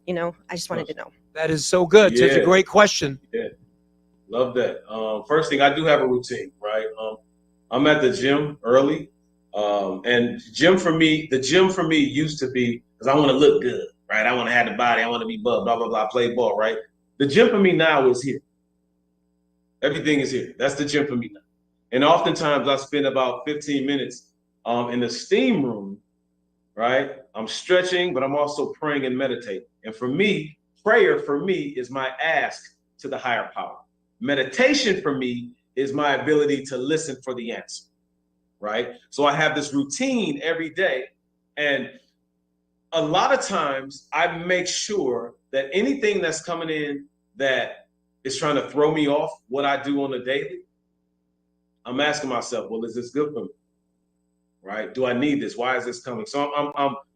I just wanted to know. That is so good. Yeah. It's a great question. Yeah, love that. First thing, I do have a routine, right? I'm at the gym early, and the gym for me used to be because I want to look good, right? I want to have the body, I want to be buff, blah blah blah, play ball, right? The gym for me now is here. Everything is here. That's the gym for me now. And oftentimes I spend about 15 minutes in the steam room, right? I'm stretching, but I'm also praying and meditating. And for me, prayer for me is my ask to the higher power. Meditation for me is my ability to listen for the answer, right? So I have this routine every day. And a lot of times I make sure that anything that's coming in that is trying to throw me off what I do on a daily, I'm asking myself, well, is this good for me? Right? Do I need this? Why is this coming? So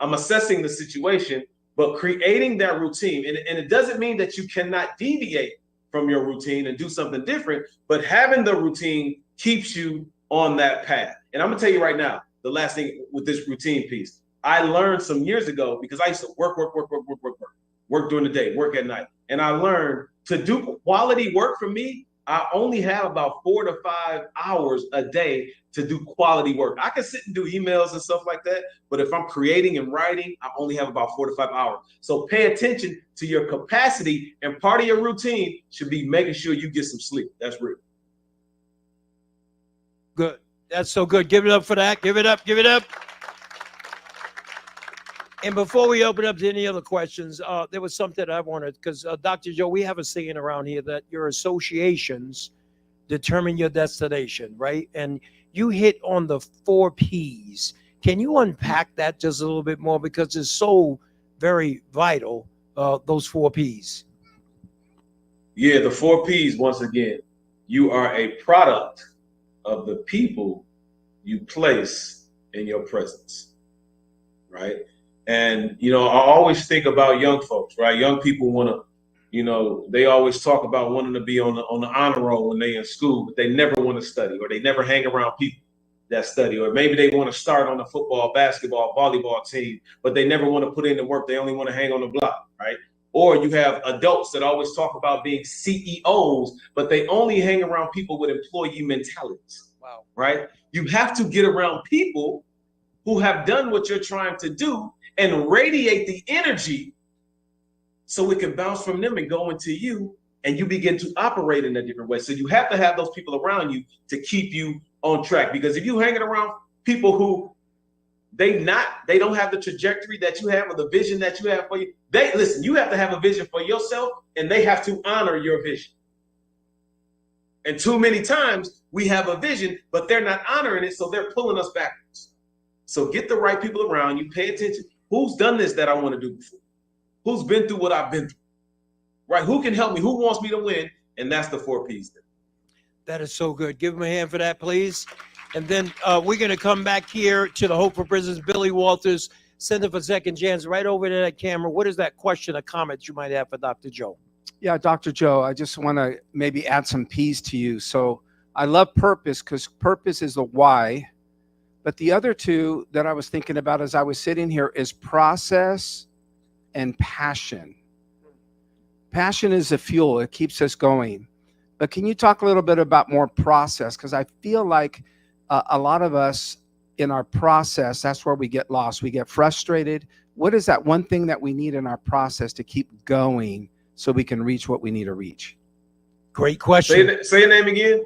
I'm assessing the situation, but creating that routine. And it doesn't mean that you cannot deviate from your routine and do something different, but having the routine keeps you on that path. And I'm gonna tell you right now, the last thing with this routine piece, I learned some years ago because I used to work during the day, work at night. And I learned to do quality work for me, I only have about 4 to 5 hours a day to do quality work. I can sit and do emails and stuff like that, but if I'm creating and writing, I only have about 4 to 5 hours. So pay attention to your capacity, and part of your routine should be making sure you get some sleep. That's real. Good. That's so good. Give it up for that. Give it up. Give it up. And before we open up to any other questions, there was something I wanted, because Dr. Joe, we have a saying around here that your associations determine your destination, right? And you hit on the 4 Ps. Can you unpack that just a little bit more? Because it's so very vital, those 4 Ps. Yeah, the 4 Ps, once again, you are a product of the people you place in your presence, right? And, I always think about young folks, right? Young people want to, they always talk about wanting to be on the honor roll when they're in school, but they never want to study or they never hang around people. that study, or maybe they want to start on a football, basketball, volleyball team, but they never want to put in the work. They only want to hang on the block, right? Or you have adults that always talk about being CEOs, but they only hang around people with employee mentalities. Wow. Right? You have to get around people who have done what you're trying to do and radiate the energy so it can bounce from them and go into you, and you begin to operate in a different way. So you have to have those people around you to keep you on track. Because if you hanging around people who they don't have the trajectory that you have or the vision that you have for you, listen, you have to have a vision for yourself, and they have to honor your vision. And too many times we have a vision, but they're not honoring it, so they're pulling us backwards. So get the right people around you, pay attention. Who's done this that I want to do before? Who's been through what I've been through? Right? Who can help me? Who wants me to win? And that's the 4 Ps there. That is so good. Give him a hand for that, please. And then we're going to come back here to the Hope for Prisons. Billy Walters, Center for Second Chance, right over to that camera. What is that question or comment you might have for Dr. Joe? Yeah, Dr. Joe, I just want to maybe add some P's to you. So I love purpose, because purpose is the why. But the other two that I was thinking about as I was sitting here is process and passion. Passion is the fuel. It keeps us going. But can you talk a little bit about more process? Because I feel like a lot of us in our process, that's where we get lost. We get frustrated. What is that one thing that we need in our process to keep going so we can reach what we need to reach? Great question. Say your name again.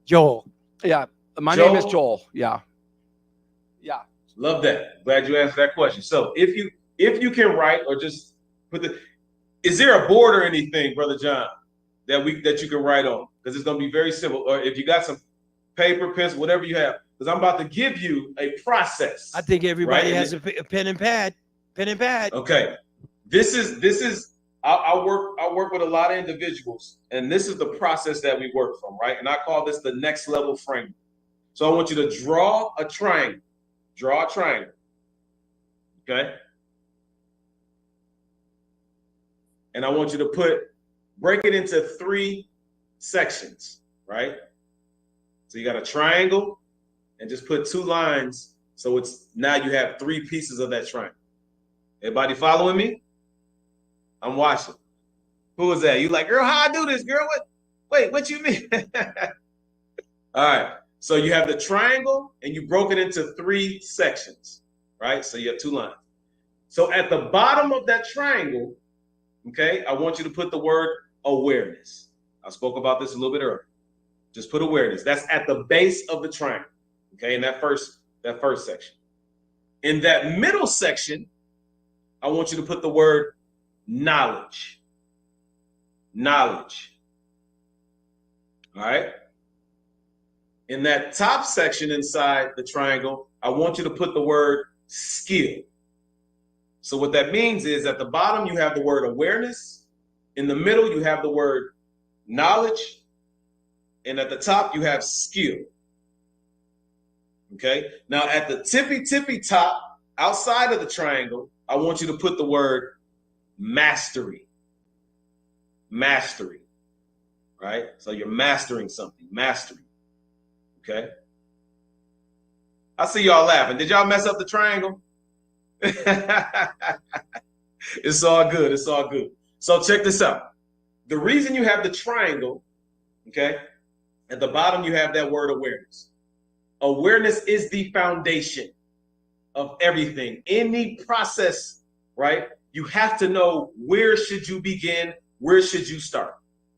Joel. Yeah, my name is Joel. Yeah. Yeah. Love that. Glad you answered that question. So if you can write, or just put is there a board or anything, Brother John, that you can write on? Because it's going to be very simple. Or if you got some paper, pencil, whatever you have, because I'm about to give you a process. I think everybody has a pen and pad. Pen and pad. Okay. This is I work with a lot of individuals, and this is the process that we work from, right? And I call this the next level framework. So I want you to draw a triangle. Draw a triangle. Okay? And I want you to break it into 3 sections, right? So you got a triangle, and just put 2 lines. So now you have 3 pieces of that triangle. Everybody following me? I'm watching. Who is that? You like, girl, how I do this, girl? What you mean? All right. So you have the triangle, and you broke it into 3 sections, right? So you have 2 lines. So at the bottom of that triangle, okay, I want you to put the word awareness. I spoke about this a little bit earlier. Just put awareness. That's at the base of the triangle, okay, in that first section. In that middle section, I want you to put the word knowledge. Knowledge. All right? In that top section inside the triangle, I want you to put the word skill. So what that means is at the bottom, you have the word awareness. In the middle, you have the word knowledge. And at the top, you have skill. Okay? Now, at the tippy top, outside of the triangle, I want you to put the word mastery. Mastery. Right? So you're mastering something. Mastery. Okay? I see y'all laughing. Did y'all mess up the triangle? It's all good. It's all good. So check this out. The reason you have the triangle, okay, at the bottom you have that word awareness. Awareness is the foundation of everything. Any process, right? You have to know, where should you begin? Where should you start?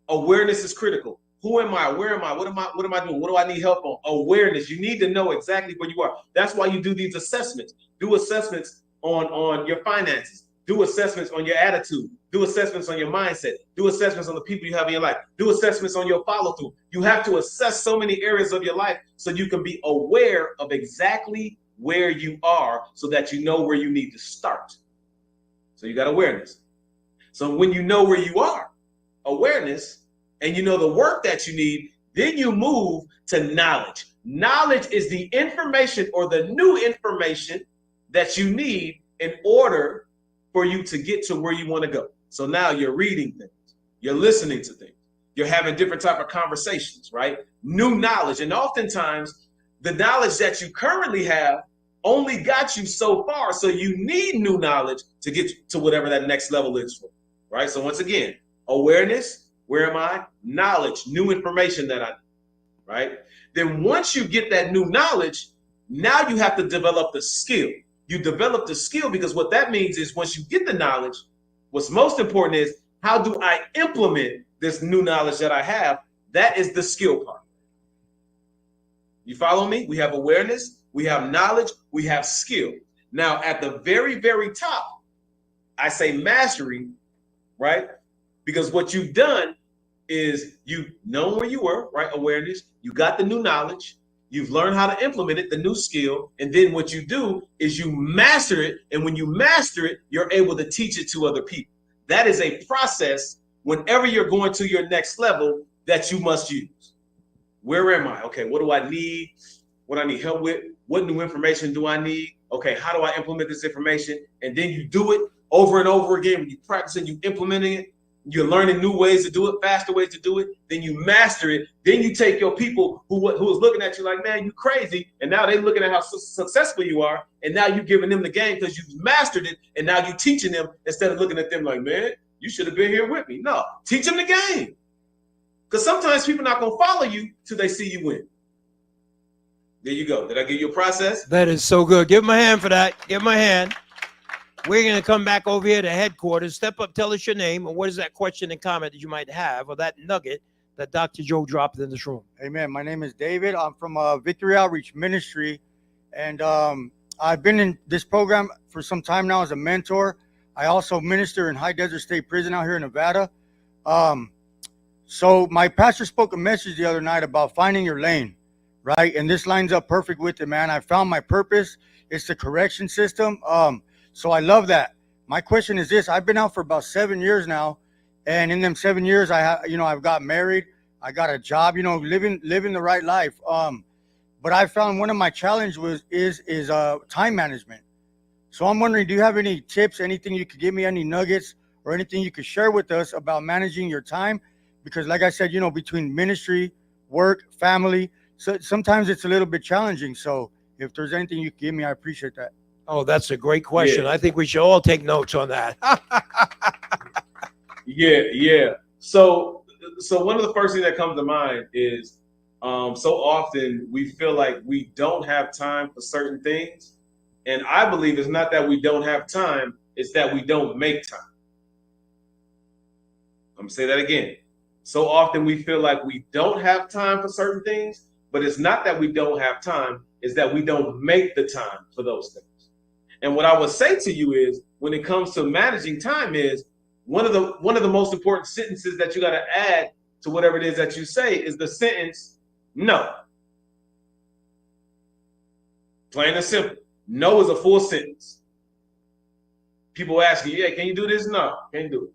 Awareness is critical. Who am I? Where am I? What am I doing? What do I need help on? Awareness. You need to know exactly where you are. That's why you do these assessments. Do assessments on your finances. Do assessments on your attitude. Do assessments on your mindset. Do assessments on the people you have in your life. Do assessments on your follow-through. You have to assess so many areas of your life so you can be aware of exactly where you are, so that you know where you need to start. So you got awareness. So when you know where you are, awareness, and you know the work that you need, then you move to knowledge. Knowledge is the information or the new information that you need in order for you to get to where you want to go. So now you're reading things, you're listening to things, you're having different type of conversations, right? New knowledge. And oftentimes the knowledge that you currently have only got you so far. So you need new knowledge to get to whatever that next level is for, right? So once again, awareness, where am I? Knowledge, new information that I need, right? Then once you get that new knowledge, now you have to develop the skill. You develop the skill because what that means is once you get the knowledge, what's most important is how do I implement this new knowledge that I have? That is the skill part. You follow me? We have awareness, we have knowledge, we have skill. Now, at the very, very top, I say mastery, right? Because what you've done is you've known where you were, right? Awareness, you got the new knowledge, you've learned how to implement it, the new skill, and then what you do is you master it, and when you master it, you're able to teach it to other people. That is a process whenever you're going to your next level that you must use. Where am I? Okay, what do I need? What I need help with? What new information do I need? Okay, how do I implement this information? And then you do it over and over again. When you practice and you implementing it, you're learning new ways to do it, faster ways to do it. Then you master it. Then you take your people who was looking at you like, man, you crazy. And now they're looking at how successful you are. And now you're giving them the game because you've mastered it. And now you're teaching them instead of looking at them like, man, you should have been here with me. No, teach them the game. Because sometimes people are not going to follow you till they see you win. There you go. Did I give you a process? That is so good. Give him a hand for that. Give him a hand. We're going to come back over here to headquarters. Step up, tell us your name, and what is that question and comment that you might have, or that nugget that Dr. Joe dropped in this room. Amen. My name is David. I'm from Victory Outreach Ministry, and I've been in this program for some time now as a mentor. I also minister in High Desert State Prison out here in Nevada. So my pastor spoke a message the other night about finding your lane, right? And this lines up perfect with it, man. I found my purpose. It's the correction system. So I love that. My question is this: I've been out for about 7 years now, and in them 7 years, I've got married, I got a job, living the right life. But I found one of my challenges is time management. So I'm wondering, do you have any tips, anything you could give me, any nuggets, or anything you could share with us about managing your time? Because, like I said, between ministry, work, family, so sometimes it's a little bit challenging. So if there's anything you could give me, I appreciate that. Oh, that's a great question. Yeah. I think we should all take notes on that. Yeah. So one of the first things that comes to mind is so often we feel like we don't have time for certain things. And I believe it's not that we don't have time, it's that we don't make time. I'm going to say that again. So often we feel like we don't have time for certain things, but it's not that we don't have time, it's that we don't make the time for those things. And what I would say to you is, when it comes to managing time, is one of the most important sentences that you got to add to whatever it is that you say is the sentence, no. Plain and simple. No is a full sentence. People ask you, yeah, can you do this? No, can't do it.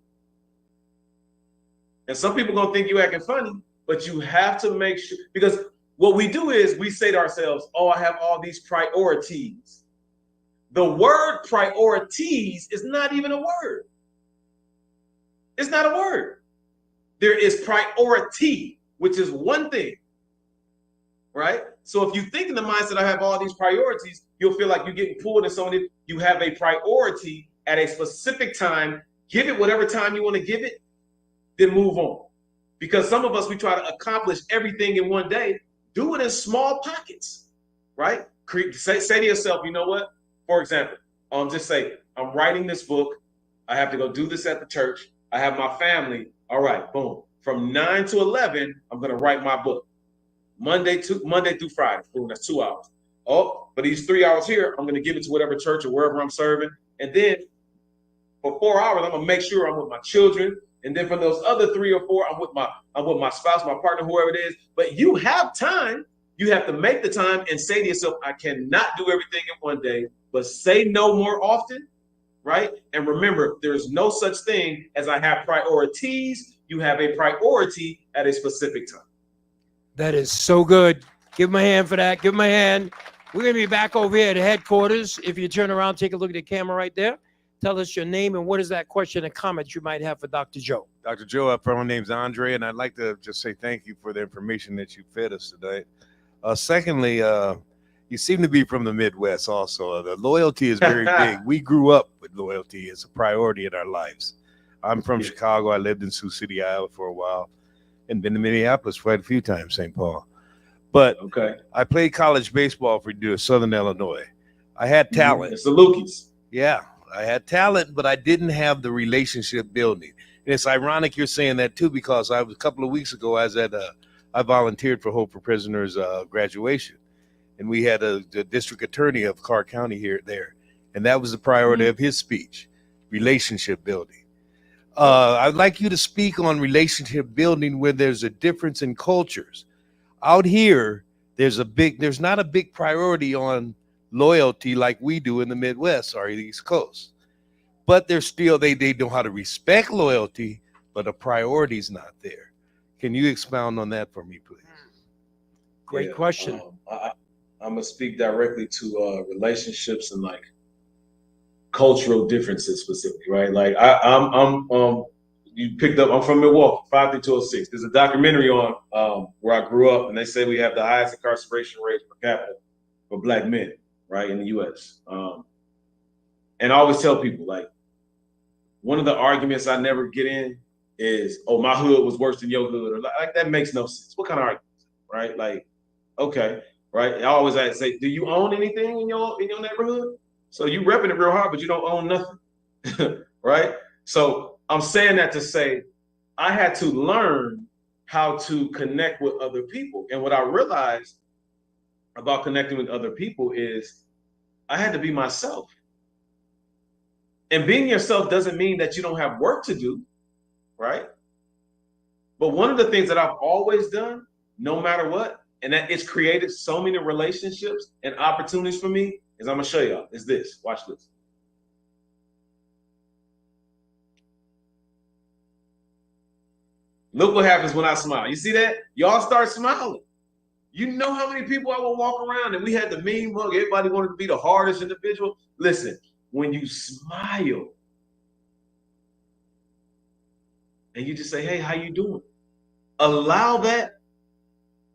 And some people gonna think you acting funny, but you have to make sure, because what we do is we say to ourselves, oh, I have all these priorities. The word priorities is not even a word. It's not a word. There is priority, which is one thing, right? So if you think in the mindset, I have all these priorities, you'll feel like you're getting pulled in something. You have a priority at a specific time, give it whatever time you want to give it, then move on. Because some of us, we try to accomplish everything in one day. Do it in small pockets, right? Say to yourself, you know what? For example, just say, I'm writing this book. I have to go do this at the church. I have my family. All right, boom. From 9 to 11, I'm going to write my book. Monday through Friday. Boom, that's 2 hours. Oh, but these 3 hours here, I'm going to give it to whatever church or wherever I'm serving. And then for 4 hours, I'm going to make sure I'm with my children. And then for those other 3 or 4, I'm with my spouse, my partner, whoever it is. But you have time. You have to make the time and say to yourself, I cannot do everything in one day, but say no more often, right? And remember, there's no such thing as I have priorities. You have a priority at a specific time. That is so good. Give him a hand for that. Give him a hand. We're going to be back over here at headquarters. If you turn around, take a look at the camera right there. Tell us your name and what is that question and comment you might have for Dr. Joe. Dr. Joe, my name's Andre, and I'd like to just say thank you for the information that you fed us today. Secondly, you seem to be from the Midwest also. The loyalty is very big. We grew up with loyalty. It's a priority in our lives. I'm from Chicago. I lived in Sioux City, Iowa for a while and been to Minneapolis quite a few times, St. Paul. But I played college baseball for Southern Illinois. I had talent. It's the Lukey's. Yeah, I had talent, but I didn't have the relationship building. And it's ironic you're saying that too, because a couple of weeks ago, I volunteered for Hope for Prisoners graduation, and we had the district attorney of Clark County there, and that was the priority of his speech: relationship building. I'd like you to speak on relationship building where there's a difference in cultures. Out here, there's not a big priority on loyalty like we do in the Midwest or the East Coast. But they're still, they know how to respect loyalty, but the priority's not there. Can you expound on that for me, please? Great question. I'm gonna speak directly to relationships and like cultural differences specifically, right? Like I'm you picked up. I'm from Milwaukee, 53206. There's a documentary on where I grew up, and they say we have the highest incarceration rate per capita for Black men, right, in the U.S. And I always tell people, like, one of the arguments I never get in is, "Oh, my hood was worse than your hood," or like that makes no sense. What kind of argument, right? Like, okay, right? I always say, "Do you own anything in your neighborhood?" So you repping it real hard, but you don't own nothing, right? So I'm saying that to say I had to learn how to connect with other people. And what I realized about connecting with other people is I had to be myself. And being yourself doesn't mean that you don't have work to do, right? But one of the things that I've always done, no matter what, and that it's created so many relationships and opportunities for me, is I'm gonna show y'all, is this. Watch this. Look what happens when I smile. You see that? Y'all start smiling. You know how many people I would walk around and we had the mean mug. Everybody wanted to be the hardest individual. Listen, when you smile and you just say, "Hey, how you doing?" Allow that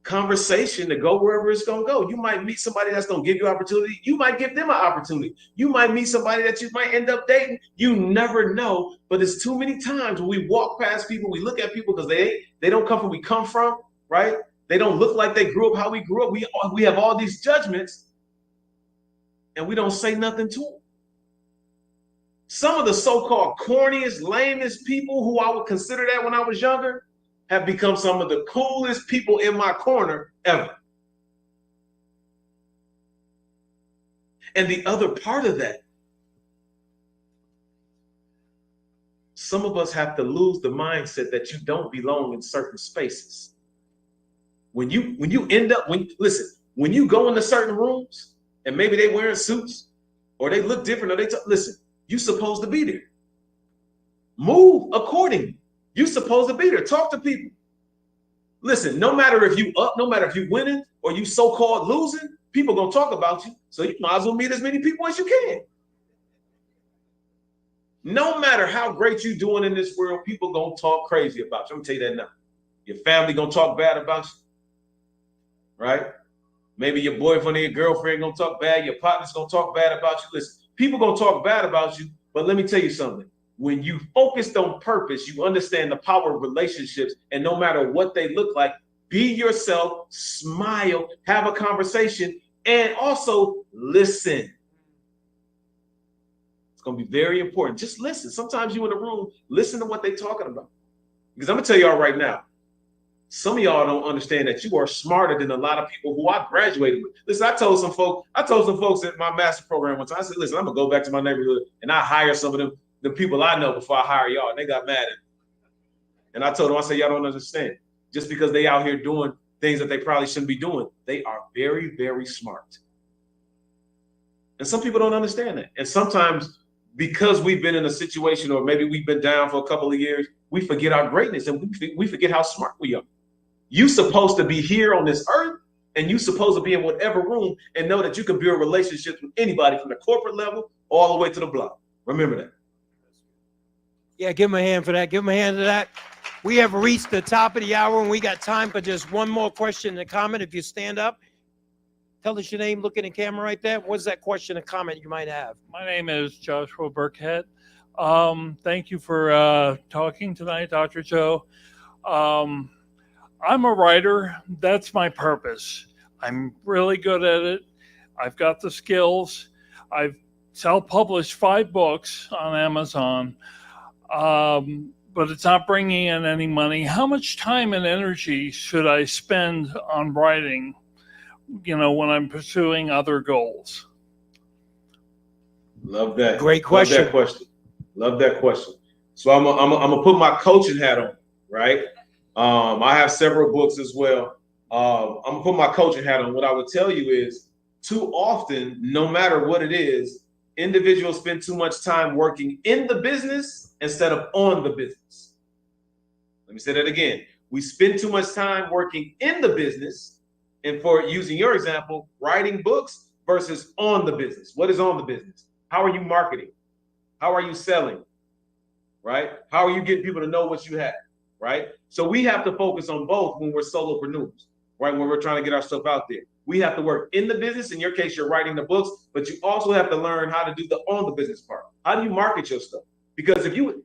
conversation to go wherever it's going to go. You might meet somebody that's going to give you opportunity. You might give them an opportunity. You might meet somebody that you might end up dating. You never know. But it's too many times when we walk past people, we look at people because they don't come from where we come from, right? They don't look like they grew up how we grew up. We have all these judgments and we don't say nothing to them. Some of the so-called corniest, lamest people who I would consider that when I was younger have become some of the coolest people in my corner ever. And the other part of that, some of us have to lose the mindset that you don't belong in certain spaces. When you end up, when you go into certain rooms and maybe they wearing suits or they look different or listen, you supposed to be there. Move accordingly. You supposed to be there. Talk to people. Listen, no matter if you up, no matter if you winning or you so-called losing, people gonna talk about you. So you might as well meet as many people as you can. No matter how great you doing in this world, people gonna talk crazy about you. I'm gonna tell you that now. Your family gonna talk bad about you, right? Maybe your boyfriend or your girlfriend gonna talk bad. Your partner's gonna talk bad about you. Listen, people gonna talk bad about you, but let me tell you something. When you focused on purpose, you understand the power of relationships, and no matter what they look like, be yourself, smile, have a conversation, and also listen. It's gonna be very important. Just listen. Sometimes you in the room, listen to what they're talking about. Because I'm gonna tell y'all right now, some of y'all don't understand that you are smarter than a lot of people who I graduated with. Listen, I told some folks at my master program one time, I said, listen, I'm gonna go back to my neighborhood and I hire some of them, the people I know before I hire y'all. And they got mad at me. And I told them, I said, y'all don't understand. Just because they out here doing things that they probably shouldn't be doing, they are very, very smart. And some people don't understand that. And sometimes because we've been in a situation or maybe we've been down for a couple of years, we forget our greatness and we forget how smart we are. You supposed to be here on this earth and you supposed to be in whatever room and know that you can build relationships with anybody from the corporate level all the way to the block. Remember that. Yeah, give him a hand for that. Give him a hand to that. We have reached the top of the hour and we got time for just one more question and comment. If you stand up, Tell us your name, look in the camera right there. What's that question or comment you might have? My name is Joshua Burkhead. Thank you for talking tonight, Dr. Joe. I'm a writer. That's my purpose. I'm really good at it. I've got the skills. I've self-published 5 books on Amazon, but it's not bringing in any money. How much time and energy should I spend on writing, when I'm pursuing other goals? Love that. Great question. Love that question. So I'm gonna put my coaching hat on, right? I have several books as well. I'm gonna put my coaching hat on. What I would tell you is, too often, no matter what it is, individuals spend too much time working in the business instead of on the business. Let me say that again. We spend too much time working in the business, and for using your example, writing books versus on the business. What is on the business? How are you marketing? How are you selling? Right? How are you getting people to know what you have? Right? So we have to focus on both when we're solopreneurs, right? When we're trying to get our stuff out there. We have to work in the business. In your case, you're writing the books, but you also have to learn how to do the on the business part. How do you market your stuff? Because if you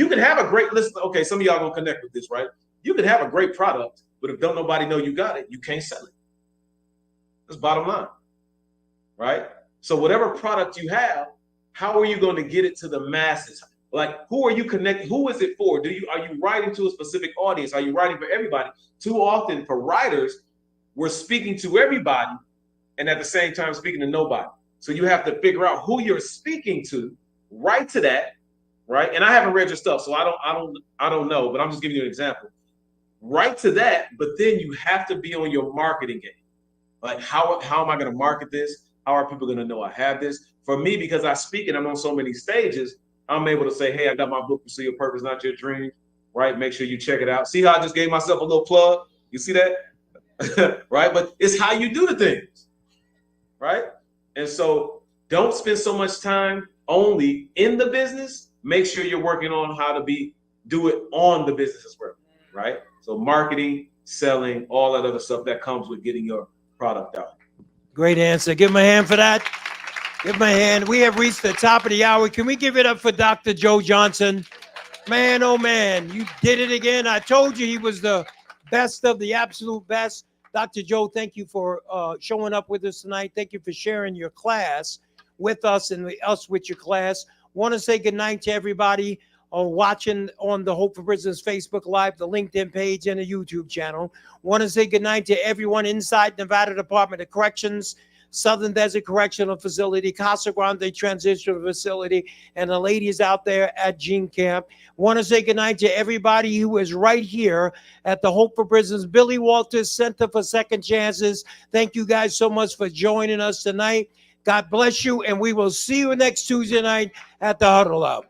can have a great list. Okay, some of y'all gonna connect with this, right? You can have a great product, but if don't nobody know you got it, you can't sell it. That's bottom line, right? So whatever product you have, how are you going to get it to the masses? Like, who are you connecting? Who is it for? Are you writing to a specific audience? Are you writing for everybody? Too often for writers, we're speaking to everybody and at the same time speaking to nobody. So you have to figure out who you're speaking to, write to that, right? And I haven't read your stuff, so I don't know, but I'm just giving you an example. Write to that, but then you have to be on your marketing game. Like, how am I going to market this? How are people going to know I have this? For me, because I speak and I'm on so many stages, I'm able to say, hey, I got my book, Pursue Your Purpose, Not Your Dream, right? Make sure you check it out. See how I just gave myself a little plug? You see that? Right? But it's how you do the things, right? And so don't spend so much time only in the business. Make sure you're working on how to do it on the business as well, right? So marketing, selling, all that other stuff that comes with getting your product out. Great answer. Give him a hand for that. Give him a hand. We have reached the top of the hour. Can we give it up for Dr. Joe Johnson? Man, oh man, you did it again. I told you he was the best of the absolute best. Dr. Joe, thank you for showing up with us tonight. Thank you for sharing your class with us and us with your class. Want to say good night to everybody watching on the Hope for Prisoners Facebook Live, the LinkedIn page, and the YouTube channel. Want to say good night to everyone inside Nevada Department of Corrections, Southern Desert Correctional Facility, Casa Grande Transitional Facility, and the ladies out there at Gene Camp. Want to say goodnight to everybody who is right here at the Hope for Prisoners, Billy Walters Center for Second Chances. Thank you guys so much for joining us tonight. God bless you, and we will see you next Tuesday night at the Huddle Up.